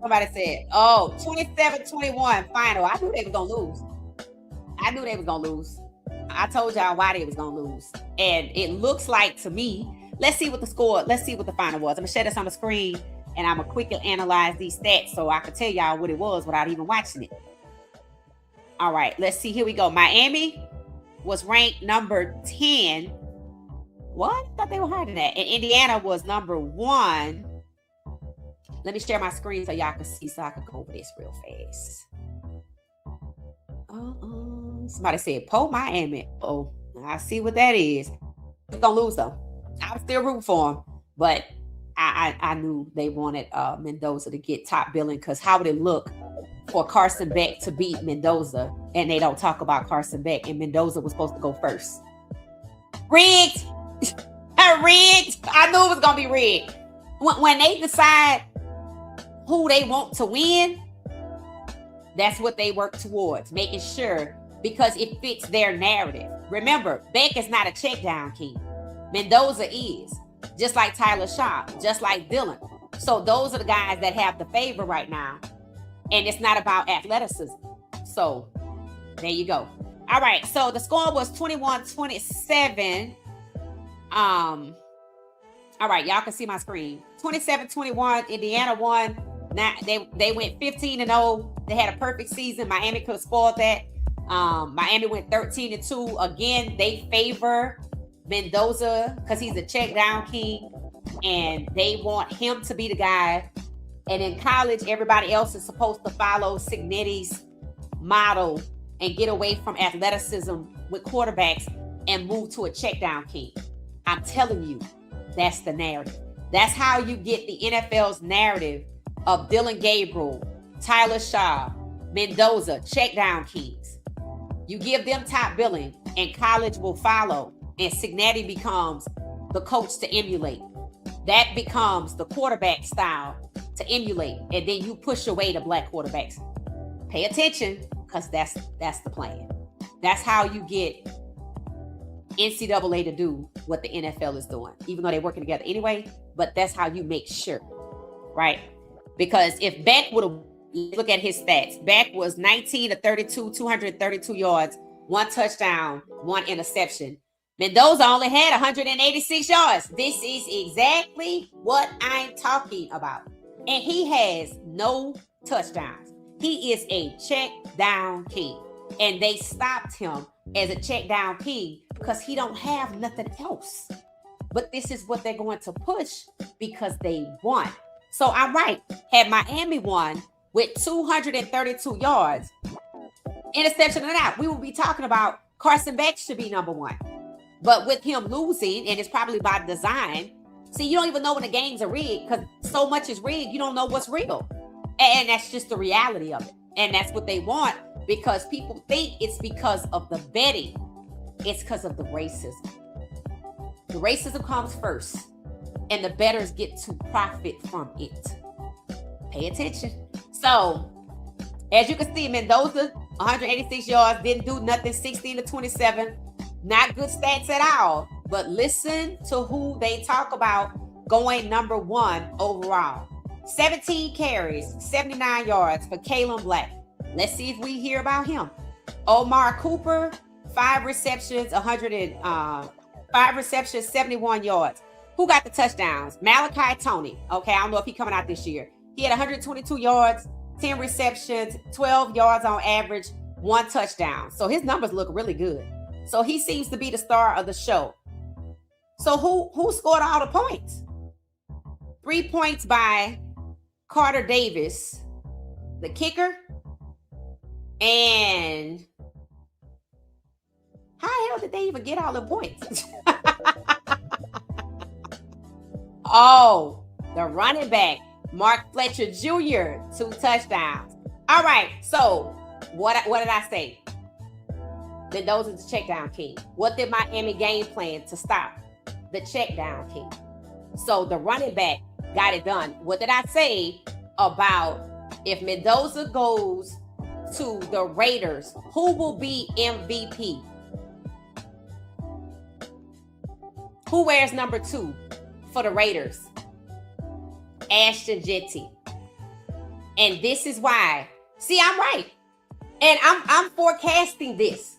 Somebody said, 27-21 final. I knew they was going to lose. I told y'all why they was going to lose. And it looks like to me, let's see what the final was. I'm going to share this on the screen, and I'm going to quickly analyze these stats so I can tell y'all what it was without even watching it. All right, let's see. Here we go. Miami was ranked number 10. What? I thought they were higher than that. And Indiana was number 1. Let me share my screen so y'all can see, so I can go over this real fast. Somebody said, Pole Miami. Oh, I see what that is. They're going to lose, though. I'm still rooting for them. But I knew they wanted Mendoza to get top billing, because how would it look for Carson Beck to beat Mendoza, and they don't talk about Carson Beck, and Mendoza was supposed to go first? Rigged. Rigged. I knew it was going to be rigged. When they decide who they want to win, that's what they work towards, making sure, because it fits their narrative. Remember, Beck is not a check down king. Mendoza is, just like Tyler Shaw, just like Dylan. So those are the guys that have the favor right now. And it's not about athleticism. So there you go. All right. So the score was 21-27. All right. Y'all can see my screen. 27-21. Indiana won. Now they went 15-0. They had a perfect season. Miami could have spoiled that. Miami went 13-2. Again, they favor Mendoza because he's a check down king. And they want him to be the guy. And in college, everybody else is supposed to follow Cignetti's model and get away from athleticism with quarterbacks and move to a check down king. I'm telling you, that's the narrative. That's how you get the NFL's narrative of Dylan Gabriel, Tyler Shaw, Mendoza, check down kings. You give them top billing and college will follow, and Cignetti becomes the coach to emulate. That becomes the quarterback style to emulate, and then you push away the black quarterbacks. Pay attention, because that's the plan. That's how you get NCAA to do what the NFL is doing, even though they're working together anyway. But that's how you make sure, right? Because if Beck would have, look at his stats. Beck was 19-32, 232 yards, 1 touchdown, 1 interception. Mendoza only had 186 yards. This is exactly what I'm talking about. And he has no touchdowns. He is a check down king. And they stopped him as a check down king because he don't have nothing else. But this is what they're going to push because they won. So I'm right. Had Miami won with 232 yards, interception and out, we will be talking about Carson Beck should be number 1. But with him losing, and it's probably by design, see, you don't even know when the games are rigged because so much is rigged, you don't know what's real. And that's just the reality of it. And that's what they want because people think it's because of the betting. It's because of the racism. The racism comes first, and the bettors get to profit from it. Pay attention. So, as you can see, Mendoza, 186 yards, didn't do nothing, 16-27. Not good stats at all, but listen to who they talk about going number 1 overall. 17 carries, 79 yards for Kalen Black. Let's see if we hear about him. Omar Cooper, 5 receptions, 71 yards. Who got the touchdowns? Malachi Tony. Okay, I don't know if he's coming out this year. He had 122 yards, 10 receptions, 12 yards on average, 1 touchdown. So his numbers look really good. So he seems to be the star of the show. So who scored all the points? 3 points by Carter Davis, the kicker. And how the hell did they even get all the points? Oh, the running back, Mark Fletcher Jr., 2 touchdowns. All right, so what did I say? Mendoza is the check down king. What did Miami game plan to stop? The check down king. So the running back got it done. What did I say about if Mendoza goes to the Raiders, who will be MVP? Who wears number 2 for the Raiders? Ashton Jetty. And this is why. See, I'm right. And I'm forecasting this.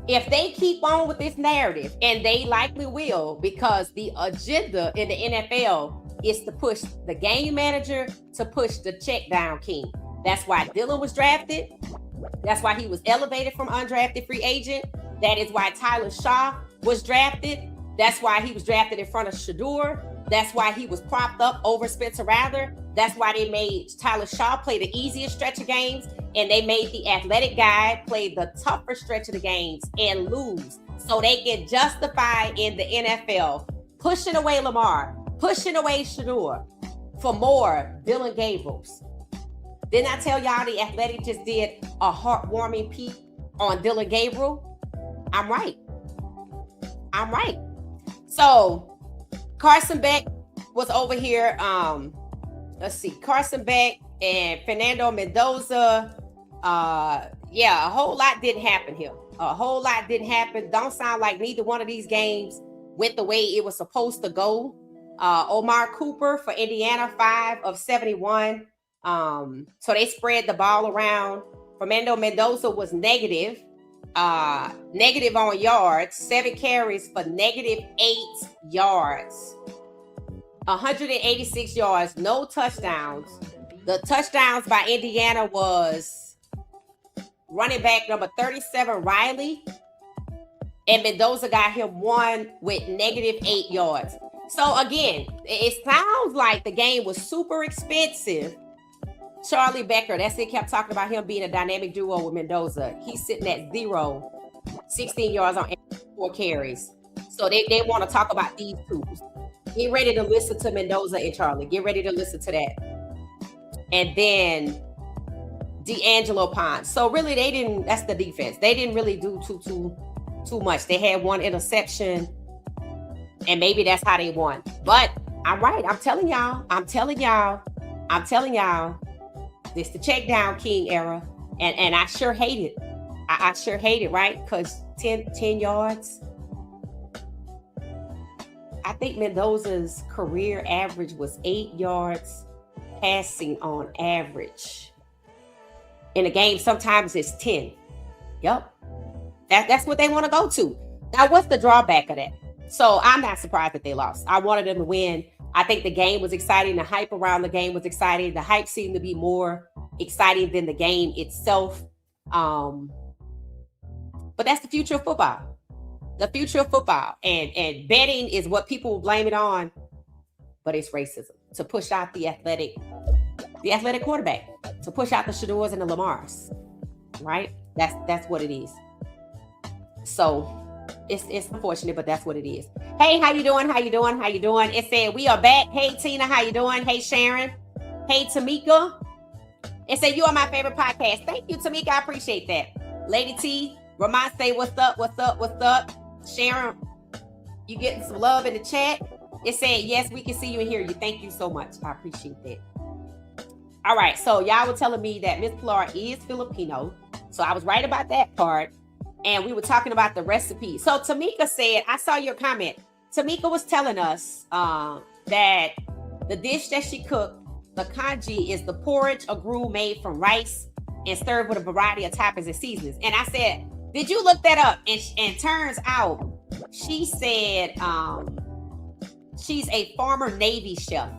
If they keep on with this narrative, and they likely will, because the agenda in the NFL is to push the game manager to push the check down king. That's why Dylan was drafted. That's why he was elevated from undrafted free agent. That is why Tyler Shaw was drafted. That's why he was drafted in front of Shedeur. That's why he was propped up over Spencer Rattler. That's why they made Tyler Shaw play the easiest stretch of games, and they made the athletic guy play the tougher stretch of the games and lose. So they can justify in the NFL pushing away Lamar, pushing away Shedeur for more Dylan Gabriels. Didn't I tell y'all the Athletic just did a heartwarming piece on Dylan Gabriel? I'm right. So Carson Beck was over here. Let's see, Carson Beck and Fernando Mendoza. A whole lot didn't happen here. Don't sound like neither one of these games went the way it was supposed to go. Omar Cooper for Indiana, 5 of 71. So they spread the ball around. Fernando Mendoza was negative on yards, 7 carries for negative 8 yards, 186 yards, no touchdowns. The touchdowns by Indiana was running back number 37, Riley, and Mendoza got him 1 with negative 8 yards. So again, it sounds like the game was super expensive. Charlie Becker, that's it, kept talking about him being a dynamic duo with Mendoza. He's sitting at 0, 16 yards on 4 carries. So they want to talk about these two. Get ready to listen to Mendoza and Charlie. Get ready to listen to that. And then D'Angelo Pons. So really, that's the defense. They didn't really do too much. They had 1 interception, and maybe that's how they won. But I'm right. I'm telling y'all. This the check down king era, and I sure hate it. I sure hate it, right? Because 10 yards. I think Mendoza's career average was 8 yards passing on average. In a game, sometimes it's 10. Yep. That's what they want to go to. Now, what's the drawback of that? So I'm not surprised that they lost. I wanted them to win. I think the game was exciting. The hype around the game was exciting. The hype seemed to be more exciting than the game itself. But that's the future of football. The future of football. And betting is what people will blame it on. But it's racism. To push out the athletic quarterback. To push out the Shedeurs and the Lamars. Right? That's what it is. So it's unfortunate, but that's what it is. Hey, how you doing? It said, we are back. Hey, Tina, how you doing? Hey, Sharon. Hey, Tamika. It said, you are my favorite podcast. Thank you, Tamika. I appreciate that. Lady T, Ramon say, what's up? Sharon, you getting some love in the chat? It said, yes, we can see you and hear you. Thank you so much. I appreciate that. All right, so y'all were telling me that Miss Pilar is Filipino. So I was right about that part. And we were talking about the recipe. So Tamika said, I saw your comment. Tamika was telling us that the dish that she cooked, the kanji, is the porridge or gruel made from rice and served with a variety of toppings and seasonings. And I said, did you look that up? And turns out she said she's a former Navy chef.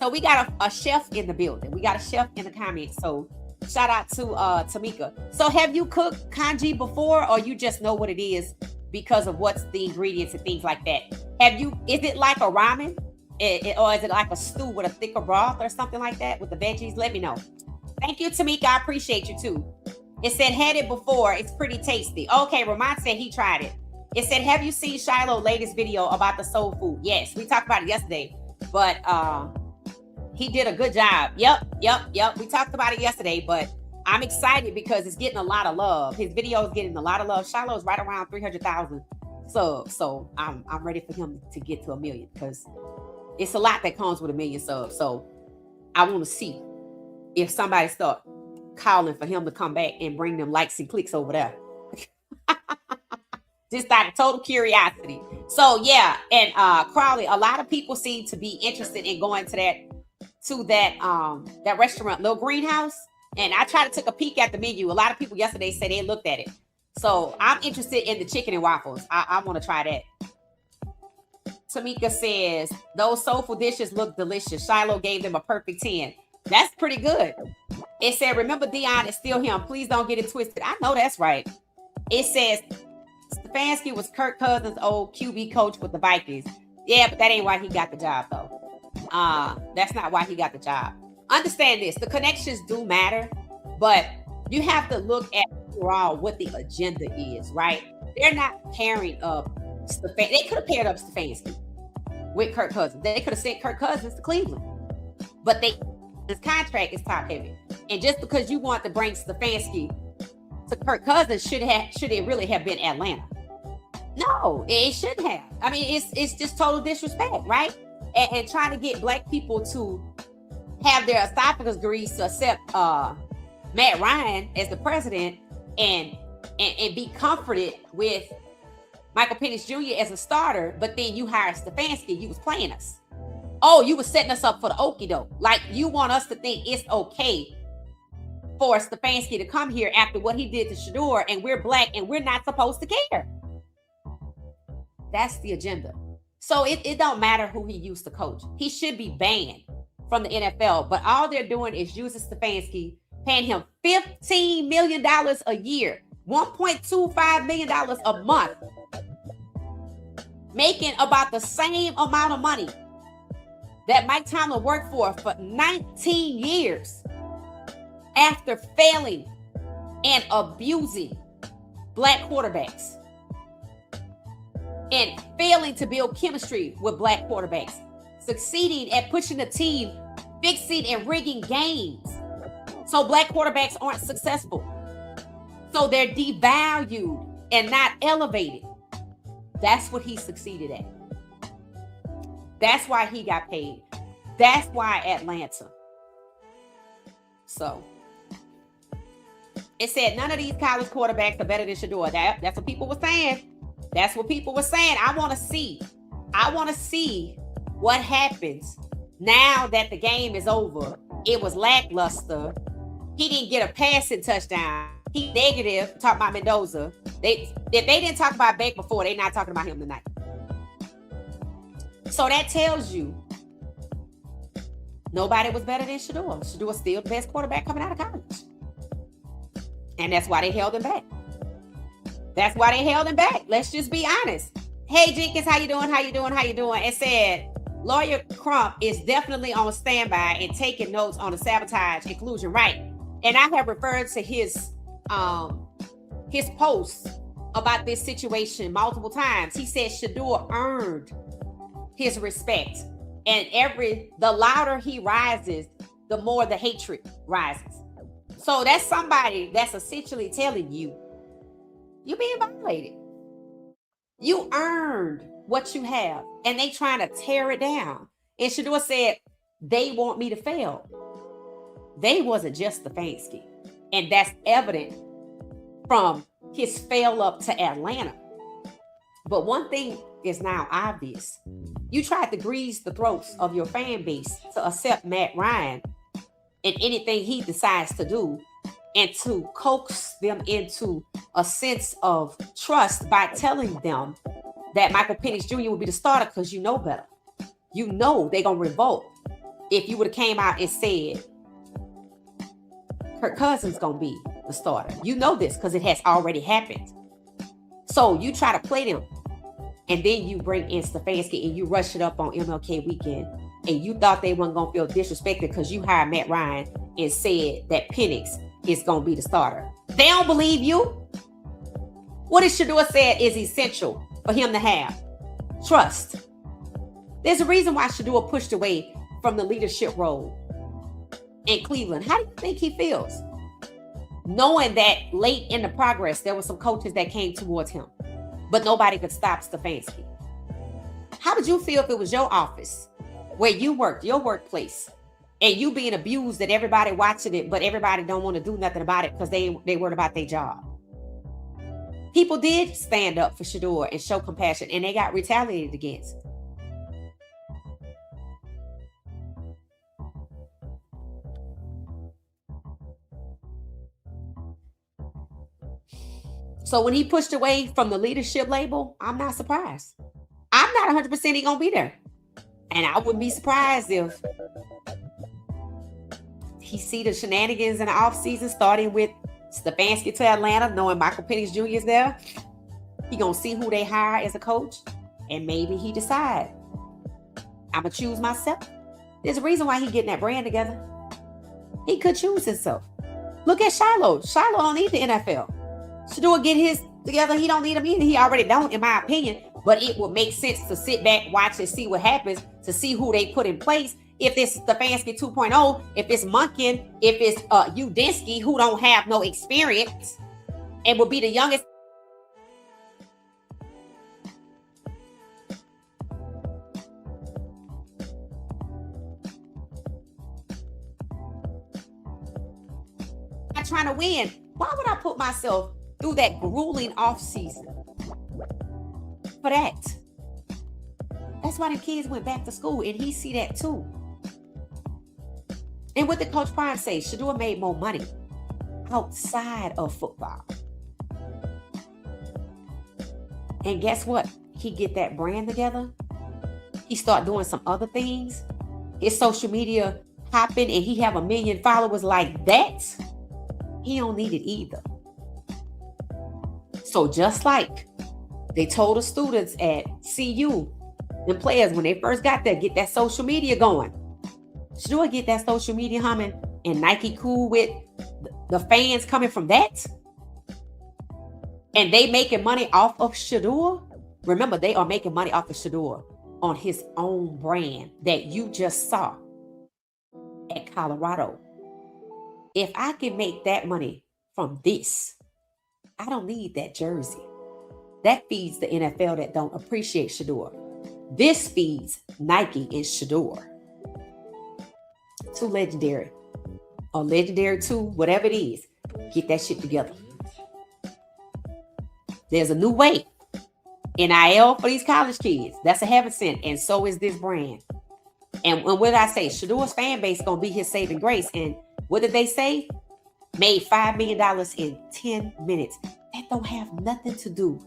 So we got a chef in the building. We got a chef in the comments. So shout out to Tamika. So have you cooked kanji before, or you just know what it is because of what's the ingredients and things like that? Is it like a ramen? Or is it like a stew with a thicker broth or something like that with the veggies? Let me know. Thank you, Tamika. I appreciate you too. It said, had it before. It's pretty tasty. Okay, Ramon said he tried it. It said, have you seen Shiloh's latest video about the soul food? Yes, we talked about it yesterday, but he did a good job. Yep. We talked about it yesterday, but I'm excited because it's getting a lot of love. His video is getting a lot of love. Shiloh's right around 300,000 subs. So I'm ready for him to get to 1 million because it's a lot that comes with 1 million subs. So I want to see if somebody start calling for him to come back and bring them likes and clicks over there. Just out of total curiosity. So yeah, and Crowley, a lot of people seem to be interested in going to that restaurant, Little Greenhouse. And I tried to take a peek at the menu. A lot of people yesterday said they looked at it. So I'm interested in the chicken and waffles. I want to try that. Tamika says, those soulful dishes look delicious. Shiloh gave them a perfect 10. That's pretty good. It said, remember Dion is still him. Please don't get it twisted. I know that's right. It says, Stefanski was Kirk Cousins' old QB coach with the Vikings. Yeah, but that ain't why he got the job, though. That's not why he got the job. Understand this. The connections do matter, but you have to look at overall what the agenda is, right? They're not pairing up Stefanski. They could have paired up Stefanski with Kirk Cousins. They could have sent Kirk Cousins to Cleveland, but this contract is top heavy. And just because you want to bring Stefanski to Kirk Cousins, should it really have been Atlanta? No, it shouldn't have. I mean, it's just total disrespect, right? And trying to get black people to have their esophagus greased to accept Matt Ryan as the president and be comforted with Michael Penix Jr. as a starter, but then you hired Stefanski. You was playing us. Oh, you was setting us up for the okie doke. Like, you want us to think it's okay for Stefanski to come here after what he did to Shedeur, and we're black and we're not supposed to care. That's the agenda. So it don't matter who he used to coach. He should be banned from the NFL. But all they're doing is using Stefanski, paying him $15 million a year, $1.25 million a month, making about the same amount of money that Mike Tomlin worked for 19 years after failing and abusing black quarterbacks and failing to build chemistry with black quarterbacks, succeeding at pushing the team, fixing and rigging games so black quarterbacks aren't successful. So they're devalued and not elevated. That's what he succeeded at. That's why he got paid. That's why Atlanta. So it said none of these college quarterbacks are better than Shedeur. That's what people were saying. That's what people were saying. I want to see what happens now that the game is over. It was lackluster. He didn't get a passing touchdown. He negative. Talk about Mendoza. If they didn't talk about Beck before, they're not talking about him tonight. So that tells you nobody was better than Shedeur. Shedeur's still the best quarterback coming out of college. And that's why they held him back. That's why they held him back. Let's just be honest. Hey, Jenkins, how you doing? It said, Lawyer Crump is definitely on standby and taking notes on the sabotage inclusion, right? And I have referred to his posts about this situation multiple times. He said Shedeur earned his respect. And the louder he rises, the more the hatred rises. So that's somebody that's essentially telling you, you're being violated. You earned what you have, and they trying to tear it down. And Shedeur said, they want me to fail. They wasn't just Stefanski. And that's evident from his fail up to Atlanta. But one thing is now obvious. You tried to grease the throats of your fan base to accept Matt Ryan in anything he decides to do, and to coax them into a sense of trust by telling them that Michael Penix Jr. will be the starter because you know better. You know they're going to revolt if you would have came out and said Kirk Cousins going to be the starter. You know this because it has already happened. So you try to play them, and then you bring in Stefanski and you rush it up on MLK weekend, and you thought they weren't going to feel disrespected because you hired Matt Ryan and said that Penix is going to be the starter. They don't believe you. What is Shedeur said is essential for him to have? Trust. There's a reason why Shedeur pushed away from the leadership role in Cleveland. How do you think he feels? Knowing that late in the progress, there were some coaches that came towards him, but nobody could stop Stefanski. How would you feel if it was your office, where you worked, your workplace, and you being abused, that everybody watching it, but everybody don't want to do nothing about it because they worried about their job? People did stand up for Shedeur and show compassion, and they got retaliated against. So when he pushed away from the leadership label, I'm not surprised. I'm not 100% he gonna be there. And I wouldn't be surprised if he see the shenanigans in the offseason, starting with Stefanski to Atlanta, knowing Michael Penix Jr. is there. He gonna see who they hire as a coach, and maybe he decide, I'm gonna choose myself. There's a reason why he getting that brand together. He could choose himself. Look at Shiloh. Shiloh don't need the NFL. Shedeur get his together. He don't need him either. He already don't, in my opinion. But it would make sense to sit back, watch, and see what happens, to see who they put in place. If it's Stefanski 2.0, if it's Munkin, if it's Udinski, who don't have no experience and will be the youngest. Not trying to win. Why would I put myself through that grueling off season for that. That's why the kids went back to school, and he see that too. And what did Coach Prime say? Shedeur made more money outside of football. And guess what? He get that brand together. He start doing some other things. His social media popping, and he have 1 million followers like that. He don't need it either. So just like they told the students at CU, the players, when they first got there, get that social media going. Shedeur get that social media humming, and Nike cool with the fans coming from that. And they making money off of Shedeur. Remember, they are making money off of Shedeur on his own brand that you just saw at Colorado. If I can make that money from this, I don't need that jersey. That feeds the NFL that don't appreciate Shedeur. This feeds Nike and Shedeur. Too legendary. Or legendary too, whatever it is. Get that shit together. There's a new way. NIL for these college kids. That's a heaven sent. And so is this brand. And what did I say? Shedeur's fan base is going to be his saving grace. And what did they say? Made $5 million in 10 minutes. That don't have nothing to do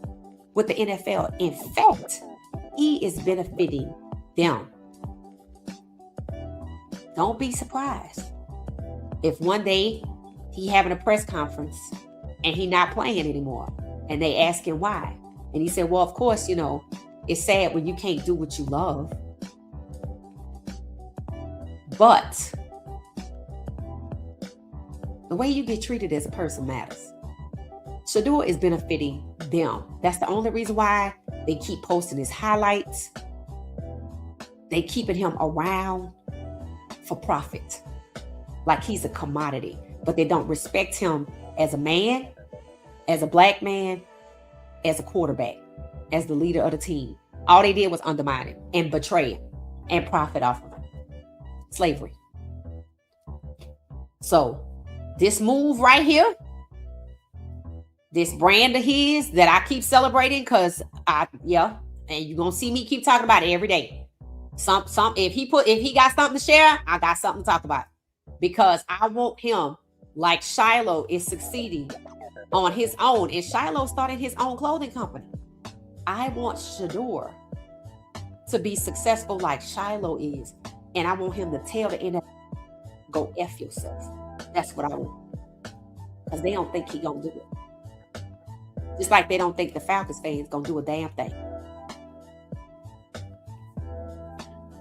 with the NFL. In fact, he is benefiting them. Don't be surprised if one day he having a press conference and he not playing anymore. And they ask him why. And he said, well, of course, it's sad when you can't do what you love. But the way you get treated as a person matters. Shedeur is benefiting them. That's the only reason why they keep posting his highlights. They keeping him around for profit. Like he's a commodity. But they don't respect him as a man, as a black man, as a quarterback, as the leader of the team. All they did was undermine him and betray him and profit off of him. Slavery. So this move right here, this brand of his that I keep celebrating, because and you're gonna see me keep talking about it every day. If he got something to share, I got something to talk about. Because I want him, like Shiloh is succeeding on his own, and Shiloh started his own clothing company. I want Shedeur to be successful like Shiloh is, and I want him to tell the NFL, go F yourself. That's what I want. Because they don't think he gonna do it. Just like they don't think the Falcons fans gonna do a damn thing.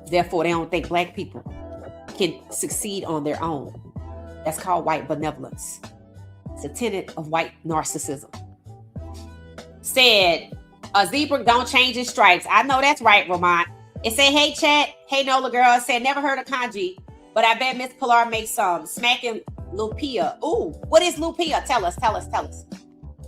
Therefore, they don't think black people can succeed on their own. That's called white benevolence. It's a tenet of white narcissism. Said, a zebra don't change its stripes. I know that's right, Romont. It said, hey, chat. Hey, Nola girl. It said, never heard of kanji, but I bet Miss Pilar makes some. Smacking Lupia. Ooh, what is Lupia? Tell us.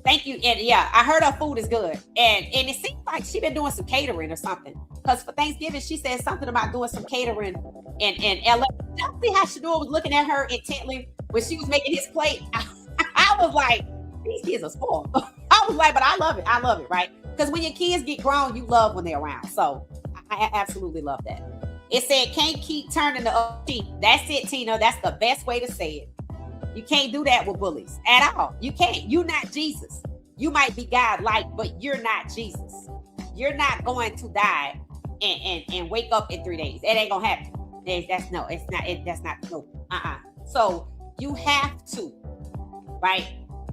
Thank you. And yeah, I heard her food is good. And it seems like she been doing some catering or something. Because for Thanksgiving, she said something about doing some catering in LA. I see how Shedeur was looking at her intently when she was making his plate. I was like, these kids are spoiled. I was like, but I love it, right? Because when your kids get grown, you love when they're around. So I absolutely love that. It said, can't keep turning the up cheek. That's it, Tina. That's the best way to say it. You can't do that with bullies at all. You can't. You're not Jesus. You might be God-like, but you're not Jesus. You're not going to die and wake up in 3 days. It ain't gonna happen. That's not. So you have to, right?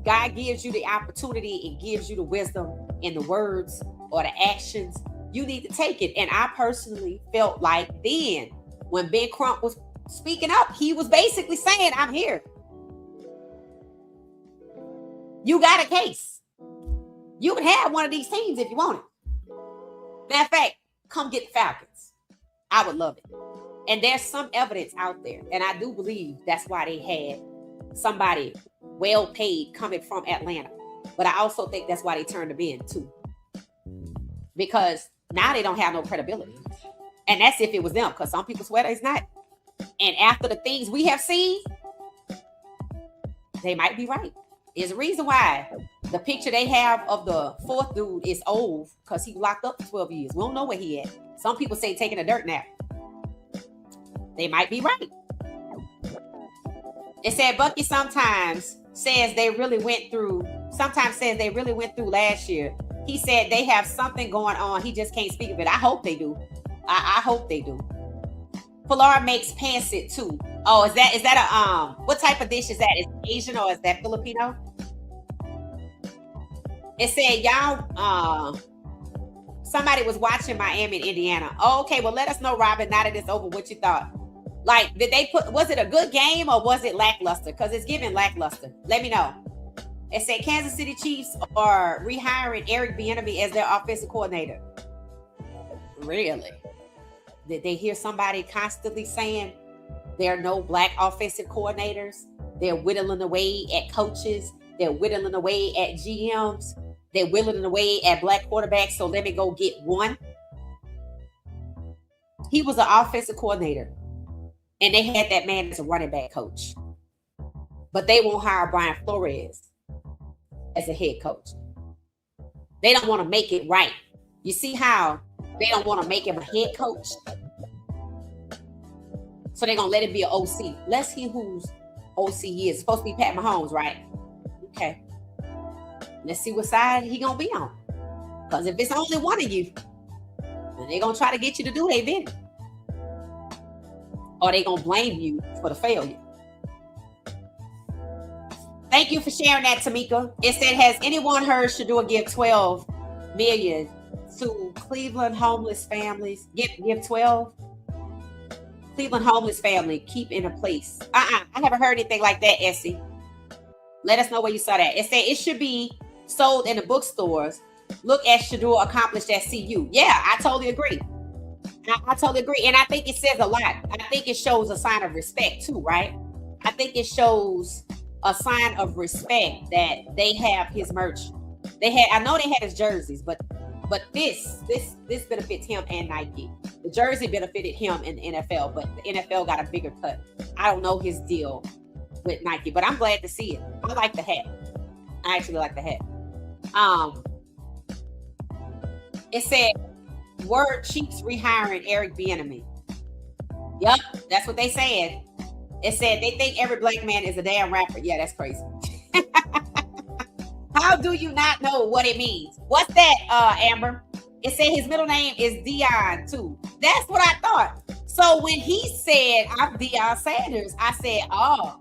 God gives you the opportunity and gives you the wisdom in the words or the actions. You need to take it. And I personally felt like then when Ben Crump was speaking up, he was basically saying, I'm here. You got a case. You can have one of these teams if you want it. Matter of fact, come get the Falcons. I would love it. And there's some evidence out there. And I do believe that's why they had somebody well paid coming from Atlanta. But I also think that's why they turned them in too. Because now they don't have no credibility. And that's if it was them. Because some people swear it's not. And after the things we have seen, they might be right. Is the reason why the picture they have of the fourth dude is old because he locked up for 12 years. We don't know where he at. Some people say taking a dirt nap. They might be right. It said Bucky sometimes says they really went through last year. He said they have something going on. He just can't speak of it. I hope they do. I hope they do. Pilar makes pancit too. Oh, is that a what type of dish is that? Is it Asian or is that Filipino? It said y'all somebody was watching Miami and Indiana. Oh, okay, well let us know, Robin, now that it's over, what you thought. Like, was it a good game or was it lackluster? Because it's giving lackluster. Let me know. It said Kansas City Chiefs are rehiring Eric Bieniemy as their offensive coordinator. Really? Did they hear somebody constantly saying there are no black offensive coordinators? They're whittling away at coaches. They're whittling away at GMs. They're whittling away at black quarterbacks. So let me go get one. He was an offensive coordinator. And they had that man as a running back coach. But they won't hire Brian Flores as a head coach. They don't want to make it right. You see how they don't want to make him a head coach? So they're going to let him be an OC. Let's see whose OC he is. It's supposed to be Pat Mahomes, right? Okay. Let's see what side he going to be on. Because if it's only one of you, then they're going to try to get you to do their bidding. Or they're going to blame you for the failure. Thank you for sharing that, Tamika. It said, has anyone heard Shedeur give $12 million to Cleveland homeless families? Give 12? Cleveland homeless family, keep in a place. I haven't heard anything like that, Essie. Let us know where you saw that. It said it should be sold in the bookstores. Look at Shedeur accomplished at CU. Yeah, I totally agree. I totally agree. And I think it says a lot. I think it shows a sign of respect too, right? I think it shows a sign of respect that they have his merch. I know they had his jerseys, but this benefits him and Nike. The jersey benefited him in the NFL, but the NFL got a bigger cut. I don't know his deal with Nike, but I'm glad to see it. I like the hat. I actually like the hat. It said, word Chiefs rehiring Eric Bieniemy. Yep, that's what they said. It said they think every black man is a damn rapper. Yeah, that's crazy. How do you not know what it means? What's that, Amber? It said his middle name is Deion too. That's what I thought. So when he said I'm Deion Sanders, I said, oh,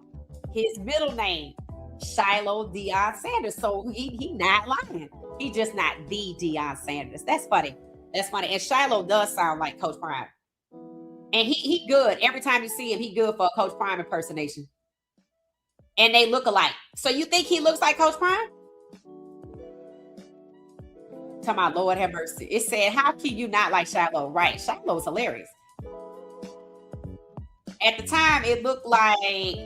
his middle name, Shiloh Deion Sanders. So he not lying. He just not the Deion Sanders. That's funny. That's funny. And Shiloh does sound like Coach Prime. And he good. Every time you see him, he good for a Coach Prime impersonation. And they look alike. So you think he looks like Coach Prime? Talking about Lord have mercy. It said, how can you not like Shiloh? Right. Shiloh's hilarious. At the time, it looked like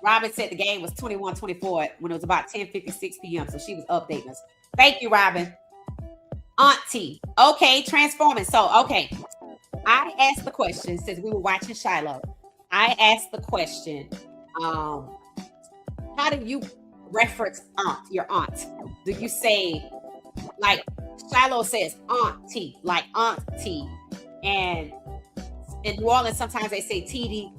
Robin said the game was 21-24 when it was about 10:56 p.m. So she was updating us. Thank you, Robin. Auntie. Okay, transforming. So, okay. I asked the question since we were watching Shiloh. I asked the question, how do you reference your aunt? Do you say, like Shiloh says, auntie, like auntie? And in New Orleans, sometimes they say TD.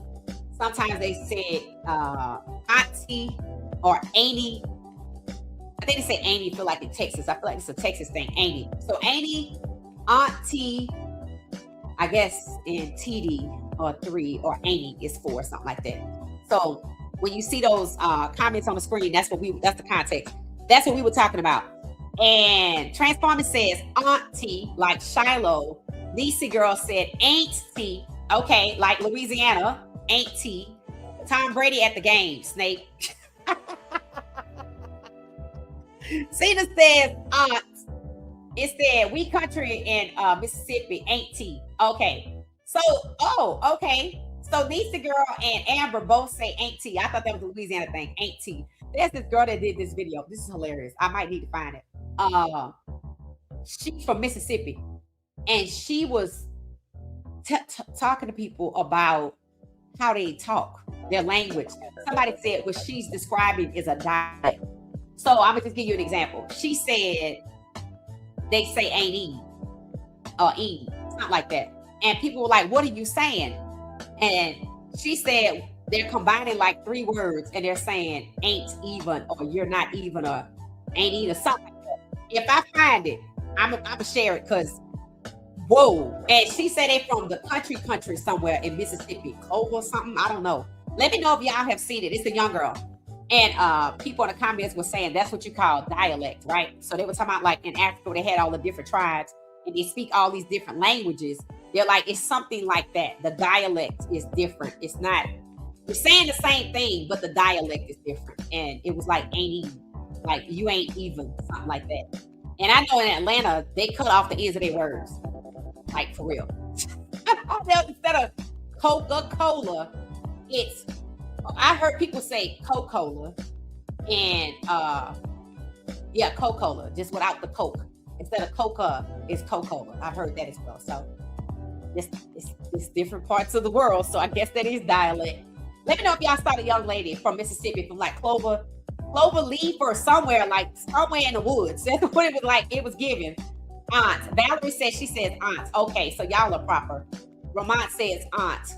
Sometimes they say auntie or auntie. I think they say auntie for like in Texas. I feel like it's a Texas thing, auntie. So auntie, auntie, I guess in TD or 3 or auntie is 4, something like that. So when you see those comments on the screen, that's the context. That's what we were talking about. And Transforming says auntie, like Shiloh. Niecy girl said auntie. Okay, like Louisiana, auntie. Tom Brady at the game, Snake. Cena says aunt. It said we country in Mississippi, auntie. Okay. So, okay. So Niecy girl and Amber both say auntie. I thought that was a Louisiana thing, auntie. There's this girl that did this video. This is hilarious. I might need to find it. She's from Mississippi, and she was talking to people about how they talk, their language. Somebody said what she's describing is a dialect. So I'm gonna just give you an example. She said they say ain't Eve or Eve, something like that. And people were like, what are you saying? And she said they're combining like 3 words and they're saying ain't even, or you're not even, or ain't even, something like that. If I find it, I'm gonna share it, because whoa. And she said they from the country somewhere in Mississippi, Clover or something, I don't know. Let me know if y'all have seen it. It's a young girl. And people in the comments were saying that's what you call dialect, right? So they were talking about like in Africa, they had all the different tribes and they speak all these different languages. They're like, it's something like that. The dialect is different. It's not, you're saying the same thing, but the dialect is different. And it was like, ain't even, like you ain't even, something like that. And I know in Atlanta, they cut off the ends of their words. Like for real. Instead of Coca-Cola, it's, I heard people say Coca-Cola and yeah, Coca-Cola, just without the Coke. Instead of Coca, it's Coca-Cola. I've heard that as well. So it's different parts of the world. So I guess that is dialect. Let me know if y'all saw the young lady from Mississippi, from like Clover Leaf or somewhere in the woods. That's what it was like. It was given. Aunt. Valerie says, she says aunt. Okay, so y'all are proper. Ramont says aunt.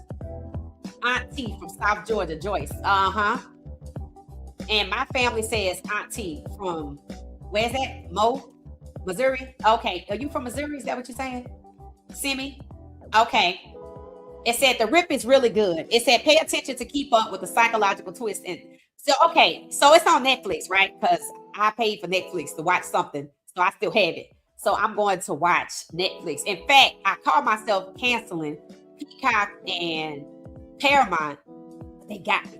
Auntie from South Georgia, Joyce. And my family says auntie from, where's that? Missouri? Okay. Are you from Missouri? Is that what you're saying? Simi? Okay. It said the rip is really good. It said pay attention to keep up with the psychological twist. And so, okay. So it's on Netflix, right? Because I paid for Netflix to watch something. So I still have it. So I'm going to watch Netflix. In fact, I called myself canceling Peacock and Paramount. They got me.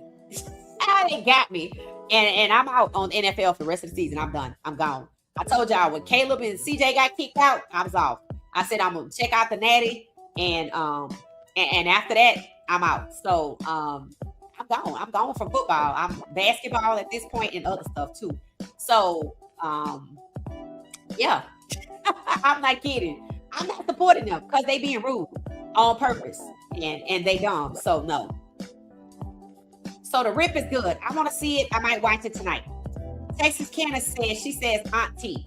They got me. And I'm out on NFL for the rest of the season. I'm done. I'm gone. I told y'all when Caleb and CJ got kicked out, I was off. I said I'm gonna check out the Natty, and after that, I'm out. So I'm gone. I'm gone from football. I'm basketball at this point and other stuff too. So yeah. I'm not kidding. I'm not supporting them because they being rude on purpose and they dumb. So no. So the rip is good. I want to see it. I might watch it tonight. Texas Candace says, she says auntie.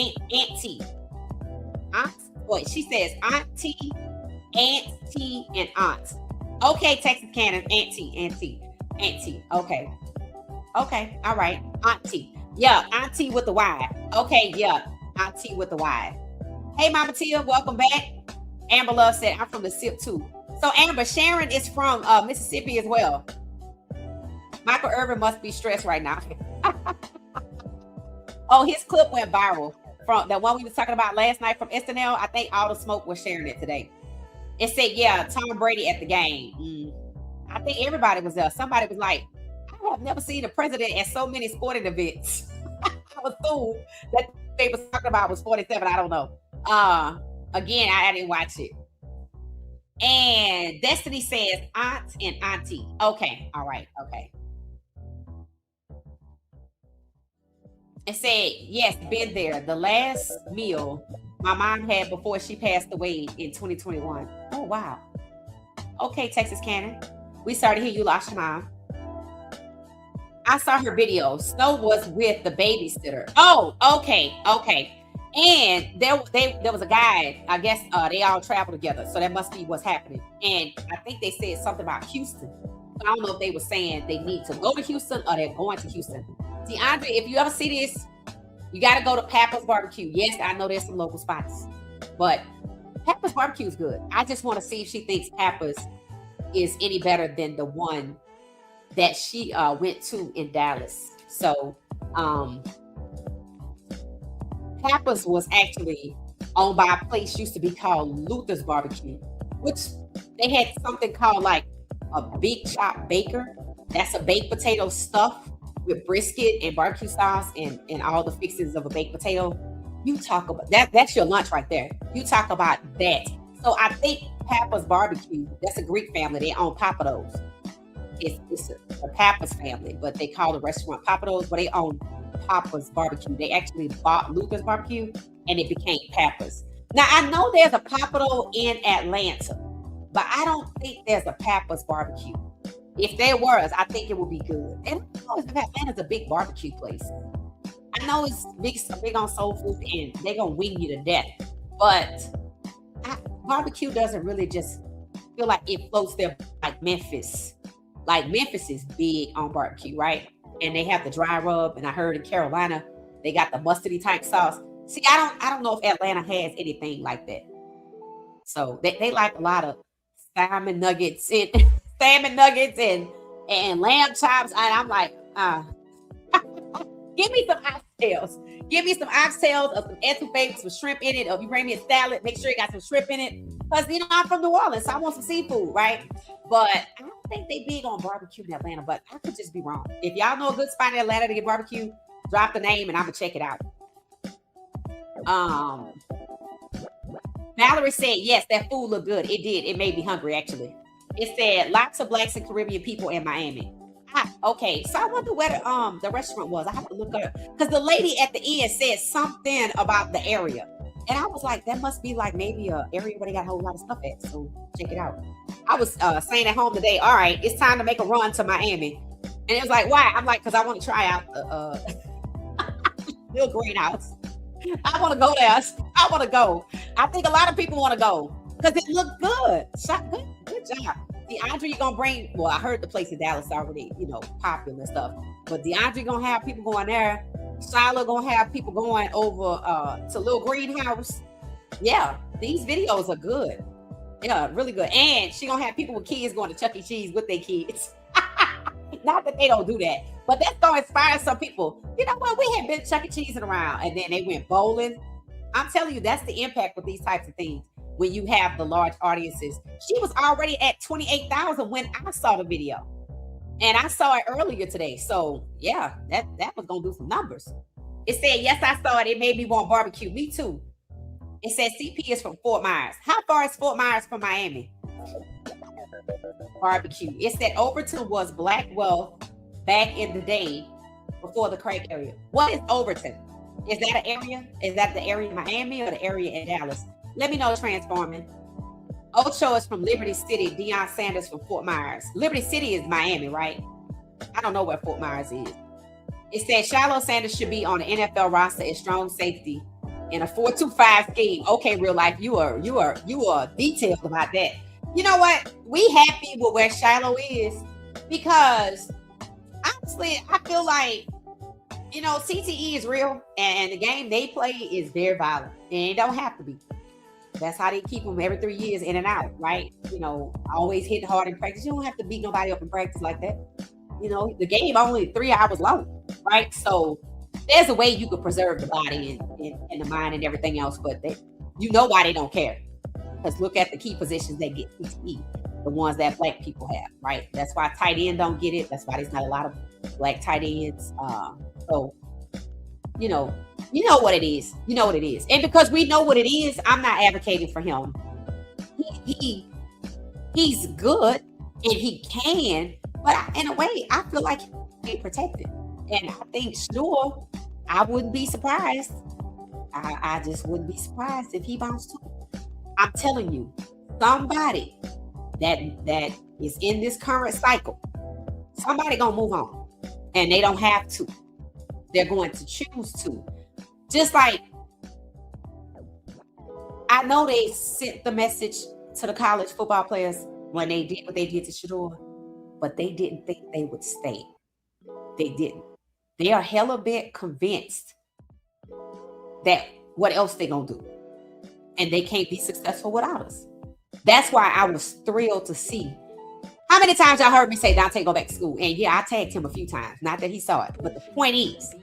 Auntie. She says auntie, and aunt. Okay, Texas Candace, auntie. Okay. All right. Auntie. Yeah, auntie with the Y. Okay, yeah. Auntie with the Y. Hey, Mama Tia, welcome back. Amber Love said, I'm from the SIP too. So Amber, Sharon is from Mississippi as well. Michael Irvin must be stressed right now. Oh, his clip went viral from the one we was talking about last night from SNL. I think all the smoke was sharing it today. It said, yeah, Tom Brady at the game. I think everybody was there. Somebody was like, I have never seen a president at so many sporting events. I was fooled that they was talking about was 47. I don't know. Again, I didn't watch it. And Destiny says aunt and auntie. Okay. All right. Okay. It said, yes, been there. The last meal my mom had before she passed away in 2021. Oh, wow. Okay, Texas Cannon. We sorry to hear you lost your mom. I saw her video. Snow was with the babysitter. Oh, okay. And there was a guy. I guess they all travel together. So that must be what's happening. And I think they said something about Houston. I don't know if they were saying they need to go to Houston or they're going to Houston. See, Andre, if you ever see this, you got to go to Papa's Barbecue. Yes, I know there's some local spots, but Papa's Barbecue is good. I just want to see if she thinks Papa's is any better than the one that she went to in Dallas. So Papa's was actually owned by a place used to be called Luther's Barbecue, which they had something called like a Big Shop Baker. That's a baked potato stuff with brisket and barbecue sauce and all the fixings of a baked potato. You talk about that. That's your lunch right there. You talk about that. So I think Papa's Barbecue, that's a Greek family. They own Papados. It's a Papa's family, but they call the restaurant Papados, but they own Papa's Barbecue. They actually bought Luther's Barbecue and it became Papa's. Now I know there's a Papado in Atlanta, but I don't think there's a Pappas barbecue. If there was, I think it would be good. And I know Atlanta's a big barbecue place. I know it's big on soul food, and they're gonna wing you to death. But barbecue doesn't really just feel like it floats there like Memphis. Like Memphis is big on barbecue, right? And they have the dry rub, and I heard in Carolina they got the mustardy type sauce. See, I don't know if Atlanta has anything like that. So they like a lot of salmon nuggets and and lamb chops. And I'm like, give me some oxtails. Give me some oxtails or some etouffee, some shrimp in it. Or if you bring me a salad, make sure you got some shrimp in it. Because, I'm from New Orleans, so I want some seafood, right? But I don't think they big on barbecue in Atlanta, but I could just be wrong. If y'all know a good spot in Atlanta to get barbecue, drop the name and I'm going to check it out. Valerie said, yes, that food looked good. It did. It made me hungry, actually. It said, lots of Blacks and Caribbean people in Miami. Okay, so I wonder where the restaurant was. I have to look up because the lady at the end said something about the area, and I was like, that must be like maybe a area where they got a whole lot of stuff at. So check it out. I was saying at home today, all right, it's time to make a run to Miami, and it was like, why? I'm like, because I want to try out the little greenhouse. I want to go there. I want to go. I think a lot of people want to go because it looked good. Good job. DeAndre, you're gonna bring, well, I heard the place in Dallas already, popular and stuff. But DeAndre gonna have people going there. Shiloh gonna have people going over to Little Greenhouse. Yeah, these videos are good. Yeah, really good. And she gonna have people with kids going to Chuck E. Cheese with their kids. Not that they don't do that, but that's gonna inspire some people. You know what? We had been Chuck E. Cheese around, and then they went bowling. I'm telling you, that's the impact with these types of things. When you have the large audiences. She was already at 28,000 when I saw the video. And I saw it earlier today. So yeah, that was gonna do some numbers. It said, yes, I saw it. It made me want barbecue. Me too. It said CP is from Fort Myers. How far is Fort Myers from Miami? Barbecue. It said Overton was Black wealth back in the day before the crack area. What is Overton? Is that an area? Is that the area in Miami or the area in Dallas? Let me know, Transforming. Ocho is from Liberty City. Deion Sanders from Fort Myers. Liberty City is Miami, right? I don't know where Fort Myers is. It says Shiloh Sanders should be on the NFL roster as strong safety in a 4-2-5 scheme. Okay, real life, you are detailed about that. You know what? We happy with where Shiloh is because honestly, I feel like CTE is real and the game they play is very violent and it don't have to be. That's how they keep them every 3 years in and out, right? Always hitting hard in practice. You don't have to beat nobody up in practice like that. The game only 3 hours long, right? So there's a way you could preserve the body and the mind and everything else, but why they don't care. Because look at the key positions that get PTE, the ones that Black people have, right? That's why tight end don't get it. That's why there's not a lot of Black tight ends. So, you know what it is. You know what it is. And because we know what it is, I'm not advocating for him. He's good and he can, but in a way, I feel like he's protected. And I think Shedeur, I wouldn't be surprised. I just wouldn't be surprised if he bounced too. I'm telling you, somebody that is in this current cycle, somebody gonna move on. And they don't have to. They're going to choose to. Just like, I know they sent the message to the college football players when they did what they did to Shedeur, but they didn't think they would stay. They didn't. They are hella bit convinced that what else they gonna do? And they can't be successful without us. That's why I was thrilled to see. How many times y'all heard me say Dante go back to school? And yeah, I tagged him a few times. Not that he saw it, but the point is,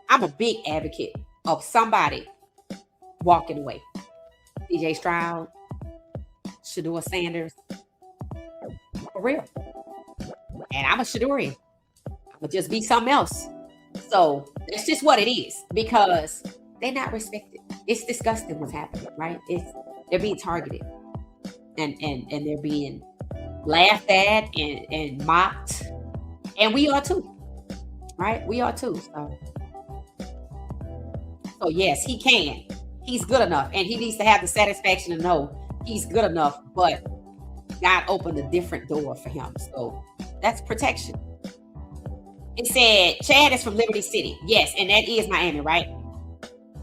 I'm a big advocate of somebody walking away. DJ Stroud, Shedeur Sanders, for real. And I'm a Shedeurian. I'm gonna just be something else. So that's just what it is because they're not respected. It's disgusting what's happening, right? They're being targeted and they're being laughed at and mocked. And we are too, right? We are too. So yes, he can. He's good enough. And he needs to have the satisfaction to know he's good enough. But God opened a different door for him. So that's protection. It said, Chad is from Liberty City. Yes, and that is Miami, right?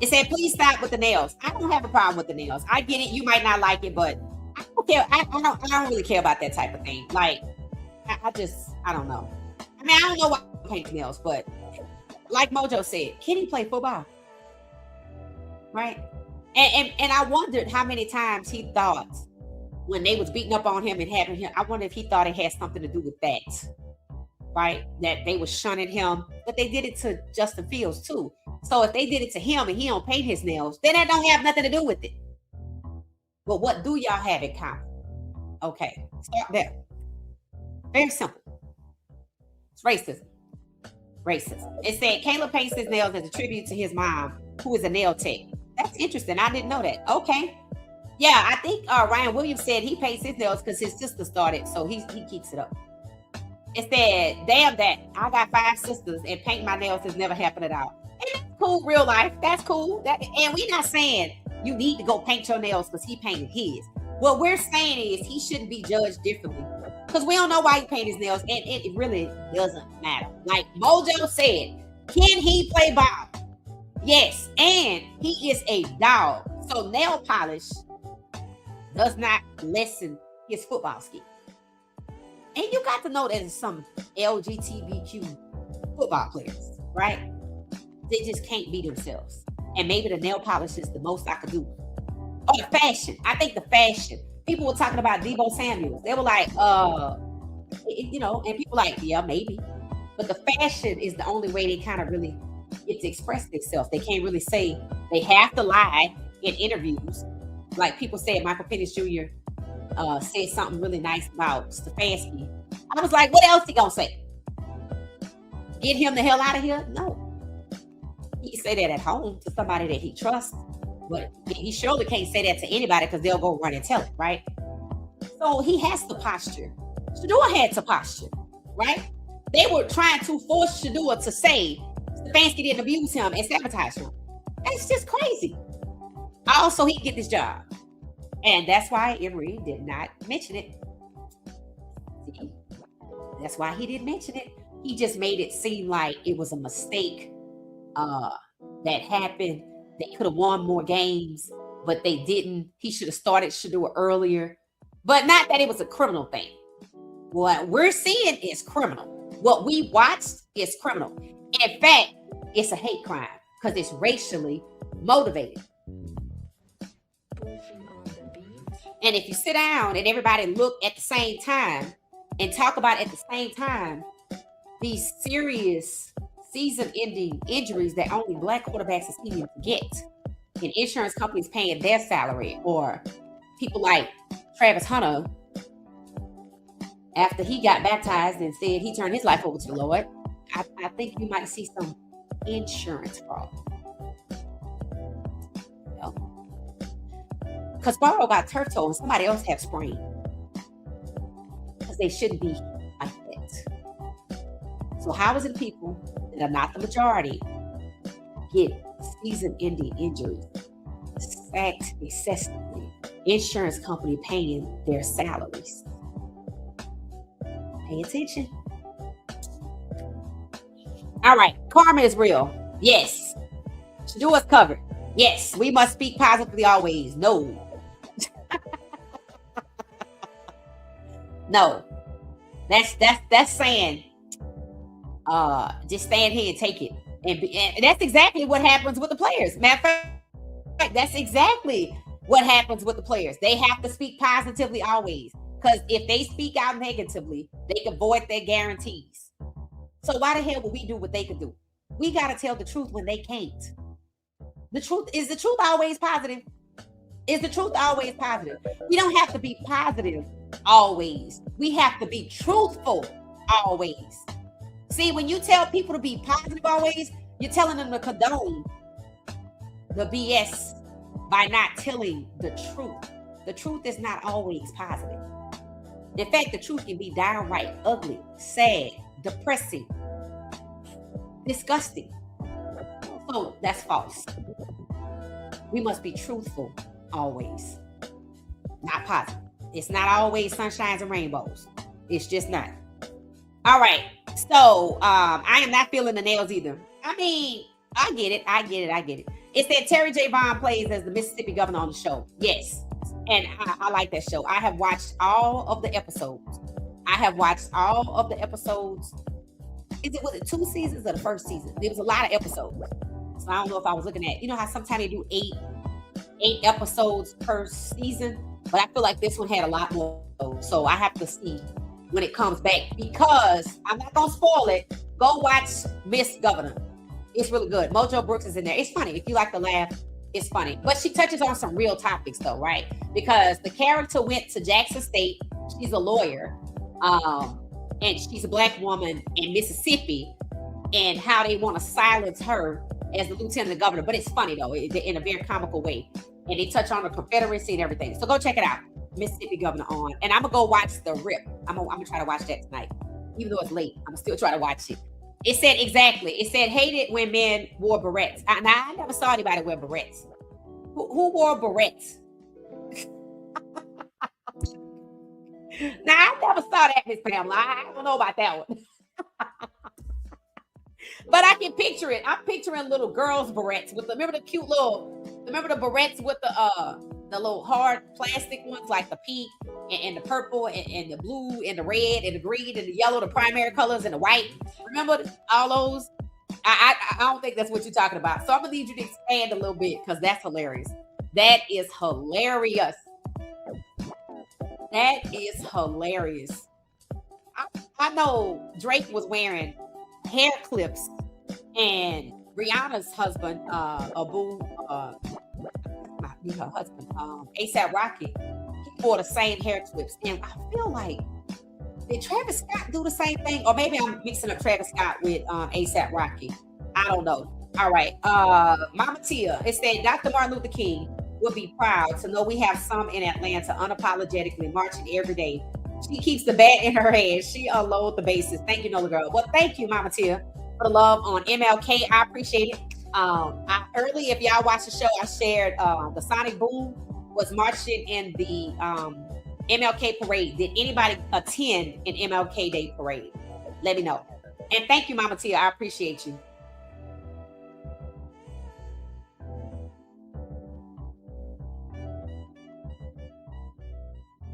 It said, please stop with the nails. I don't have a problem with the nails. I get it. You might not like it, but I don't care. I don't really care about that type of thing. Like, I don't know. I mean, I don't know why he paints nails, but like Mojo said, can he play football? Right? And I wondered how many times he thought when they was beating up on him and having him, I wonder if he thought it had something to do with that. Right? That they were shunning him, but they did it to Justin Fields too. So if they did it to him and he don't paint his nails, then that don't have nothing to do with it. But what do y'all have in common? Okay, start there. Very simple. It's racism. Racism. It said Caleb paints his nails as a tribute to his mom, who is a nail tech. That's interesting. I didn't know that. Okay. Yeah, I think Ryan Williams said he paints his nails because his sister started, so he keeps it up. It said, damn that. I got 5 sisters and paint my nails has never happened at all. And that's cool, real life. That's cool. And we're not saying you need to go paint your nails because he painted his. What we're saying is he shouldn't be judged differently because we don't know why he painted his nails, and it really doesn't matter. Like Mojo said, can he play ball? Yes, and he is a dog. So nail polish does not lessen his football skill. And you got to know that there's some LGBTQ football players, right? They just can't be themselves. And maybe the nail polish is the most I could do. Or the fashion. I think the fashion. People were talking about Deebo Samuel. They were like, you know, and people like, yeah, maybe. But the fashion is the only way they kind of really get to express themselves. They can't really say, they have to lie in interviews. Like people said, Michael Penix Jr. Said something really nice about Stefanski. I was like, what else he gonna say? Get him the hell out of here? No. He can say that at home to somebody that he trusts, but he surely can't say that to anybody because they'll go run and tell it, right? So he has to posture. Shedeur had to posture, right? They were trying to force Shedeur to say Stefanski didn't abuse him and sabotage him. That's just crazy. Also, he get this job. And that's why Emery did not mention it. See? That's why he didn't mention it. He just made it seem like it was a mistake that happened. They could have won more games, but they didn't. He should have started Shedeur earlier. But not that it was a criminal thing. What we're seeing is criminal. What we watched is criminal. In fact, it's a hate crime because it's racially motivated. And if you sit down and everybody look at the same time and talk about at the same time these serious season-ending injuries that only Black quarterbacks is even get, and insurance companies paying their salary, or people like Travis Hunter, after he got baptized and said he turned his life over to the Lord, I think you might see some insurance fraud. Because Burrow got turf toe and somebody else have sprain. Because they shouldn't be like that. So how is it people that are not the majority get season-ending injuries sacked excessively? Insurance company paying their salaries. Pay attention. All right, karma is real. Yes. Shedeur is covered. Yes, we must speak positively always. No. No. That's saying just stand here and take it. And that's exactly what happens with the players. Matter of fact, that's exactly what happens with the players. They have to speak positively always. Because if they speak out negatively, they can void their guarantees. So why the hell would we do what they could do? We got to tell the truth when they can't. The truth is the truth always positive? Is the truth always positive? We don't have to be positive always. We have to be truthful always. See, when you tell people to be positive always, you're telling them to condone the BS by not telling the truth. The truth is not always positive. In fact, the truth can be downright ugly, sad, depressing, disgusting. So that's false. We must be truthful always, not positive. It's not always sunshines and rainbows. It's just not. All right. So I am not feeling the nails either. I mean, I get it. It said Terry J. Vaughn plays as the Mississippi governor on the show. Yes. And I like that show. I have watched all of the episodes. Was it 2 seasons or the first season? There was a lot of episodes. So I don't know if I was looking at, how sometimes they do eight episodes per season, but I feel like this one had a lot more. So I have to see when it comes back, because I'm not gonna spoil it. Go watch Miss Governor. It's really good. Mojo Brooks is in there. It's funny. If you like to laugh, it's funny. But she touches on some real topics though, right? Because the character went to Jackson State. She's a lawyer. And she's a black woman in Mississippi, and how they want to silence her as the lieutenant governor. But it's funny though, in a very comical way. And they touch on the Confederacy and everything. So go check it out. Mississippi Governor on. And I'm gonna go watch The Rip. I'm gonna try to watch that tonight. Even though it's late, I'm still trying to watch it. It said exactly. It said hated when men wore berets. Now I never saw anybody wear berets. Who wore berets? Now I never saw that, Miss Pamela. I don't know about that one. But I can picture it. I'm picturing little girls' berets with remember the berets with the little hard plastic ones, like the pink and the purple and the blue and the red and the green and the yellow, the primary colors, and the white. Remember all those? I don't think that's what you're talking about. So I'm gonna need you to expand a little bit, because that's hilarious. That is hilarious. I know Drake was wearing hair clips, and Rihanna's husband, her husband, ASAP Rocky, he wore the same hair clips. And I feel like, did Travis Scott do the same thing? Or maybe I'm mixing up Travis Scott with ASAP Rocky. I don't know. All right. Mama Tia, it said Dr. Martin Luther King would be proud to know we have some in Atlanta unapologetically marching every day. She keeps the bat in her hand. She unloads the bases. Thank you, Nola Girl. Well, thank you, Mama Tia, for the love on MLK. I appreciate it. Early, if y'all watch the show, I shared the Sonic Boom was marching in the MLK parade. Did anybody attend an MLK Day parade? Let me know. And thank you, Mama Tia. I appreciate you.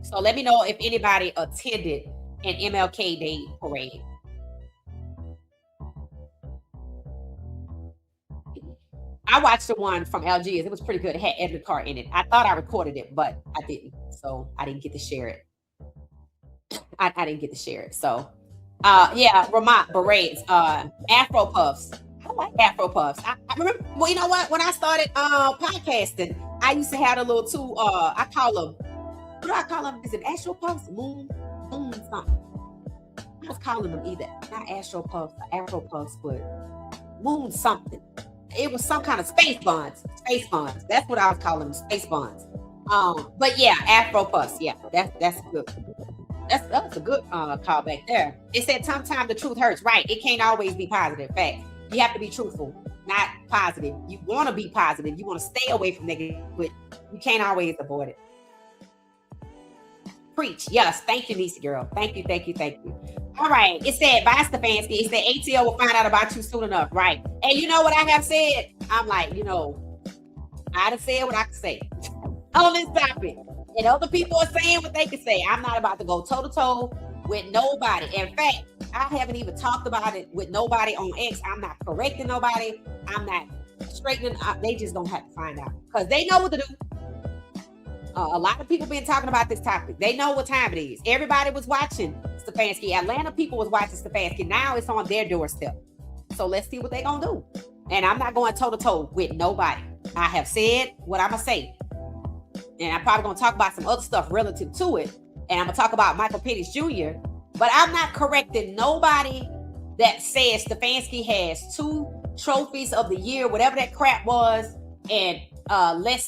So let me know if anybody attended an MLK Day parade. I watched the one from Algiers. It was pretty good. It had Edward Carr in it. I thought I recorded it, but I didn't. So I didn't get to share it. I didn't get to share it. So yeah, Ramont berets, Afro puffs. I like Afro puffs. I remember, well, you know what? When I started podcasting, I used to have a little two, I call them, what do I call them? Is it Astro Puffs? Moon something. I was calling them either not Astro Puffs or Afro Puffs, but Moon something. It was some kind of space buns. Space buns. That's what I was calling them, space buns. But yeah, Afro Puffs. Yeah, that's good. That's a good call back there. It said sometimes the truth hurts. Right. It can't always be positive. In fact, you have to be truthful, not positive. You want to be positive. You want to stay away from negative, but you can't always avoid it. Preach. Yes. Thank you, Nisa girl. Thank you. All right. It said, bye, Stefanski. It said, ATL will find out about you soon enough. Right. And you know what I have said? I'm like, I done said what I can say on this topic. And other people are saying what they can say. I'm not about to go toe-to-toe with nobody. In fact, I haven't even talked about it with nobody on X. I'm not correcting nobody. I'm not straightening up. They just don't have to find out, because they know what to do. A lot of people been talking about this topic. They know what time it is. Everybody was watching Stefanski. Atlanta people was watching Stefanski. Now it's on their doorstep. So let's see what they're going to do. And I'm not going toe-to-toe with nobody. I have said what I'm going to say. And I'm probably going to talk about some other stuff relative to it. And I'm going to talk about Michael Penix Jr. But I'm not correcting nobody that says Stefanski has 2 trophies of the year, whatever that crap was. And let's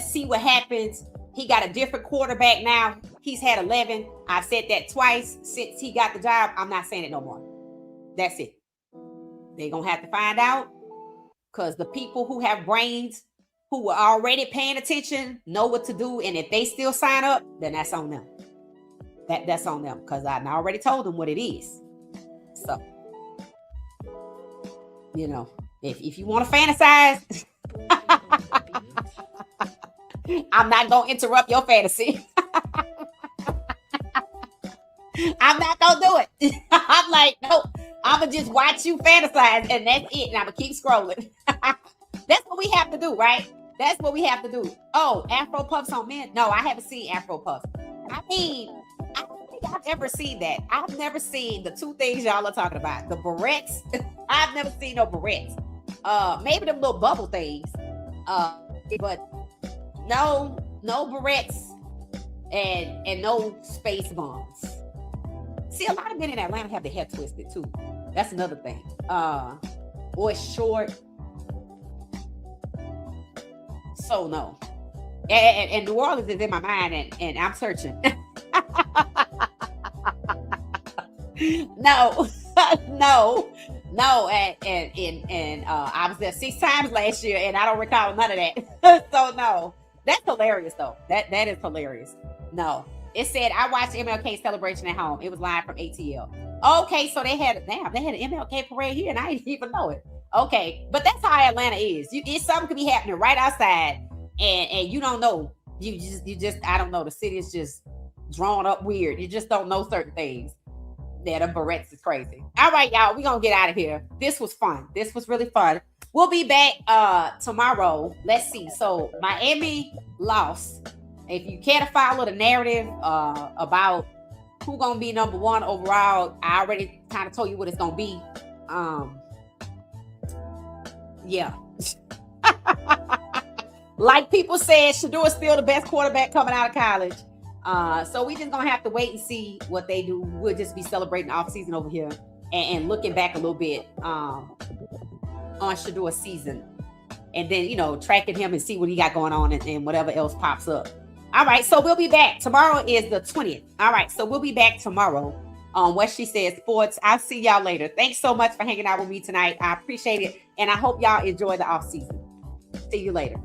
see what happens. He got a different quarterback now. He's had 11. I've said that twice since he got the job. I'm not saying it no more. That's it. They're going to have to find out, because the people who have brains who were already paying attention know what to do, and if they still sign up, then that's on them. That's on them, because I already told them what it is. So, you know, if you want to fantasize, I'm not gonna interrupt your fantasy. I'm not gonna do it. I'm like, nope. I'm gonna just watch you fantasize, and that's it. And I'm gonna keep scrolling. That's what we have to do, right? That's what we have to do. Oh, Afro puffs on men? No, I haven't seen Afro puffs. I mean, I don't think I've ever seen that. I've never seen the two things y'all are talking about. The barrettes. I've never seen no barrettes. Maybe them little bubble things. But no barrettes and no space bombs. See, a lot of men in Atlanta have their hair twisted too. That's another thing. Or it's short. So no. And New Orleans is in my mind, and I'm searching. No. And I was there 6 times last year, and I don't recall none of that. So no. That's hilarious though. That is hilarious. No. It said, I watched MLK celebration at home. It was live from ATL. Okay, so they had an MLK parade here, and I didn't even know it. Okay, but that's how Atlanta is. Something could be happening right outside, and you don't know. You just I don't know. The city is just drawn up weird. You just don't know certain things. Yeah, the barrettes is crazy. All right, y'all, we're gonna get out of here. This was fun. This was really fun. We'll be back tomorrow. Let's see. So Miami lost. If you care to follow the narrative about who's gonna be number 1 overall, I already kind of told you what it's gonna be. Yeah. Like people said, Shedeur is still the best quarterback coming out of college. So we just gonna have to wait and see what they do. We'll just be celebrating off season over here and looking back a little bit on Shedeur's season, and then tracking him and see what he got going on and whatever else pops up. All right, so we'll be back. Tomorrow is the 20th. All right, so we'll be back tomorrow on What She Said Sports. I'll see y'all later. Thanks so much for hanging out with me tonight. I appreciate it, and I hope y'all enjoy the off season. See you later.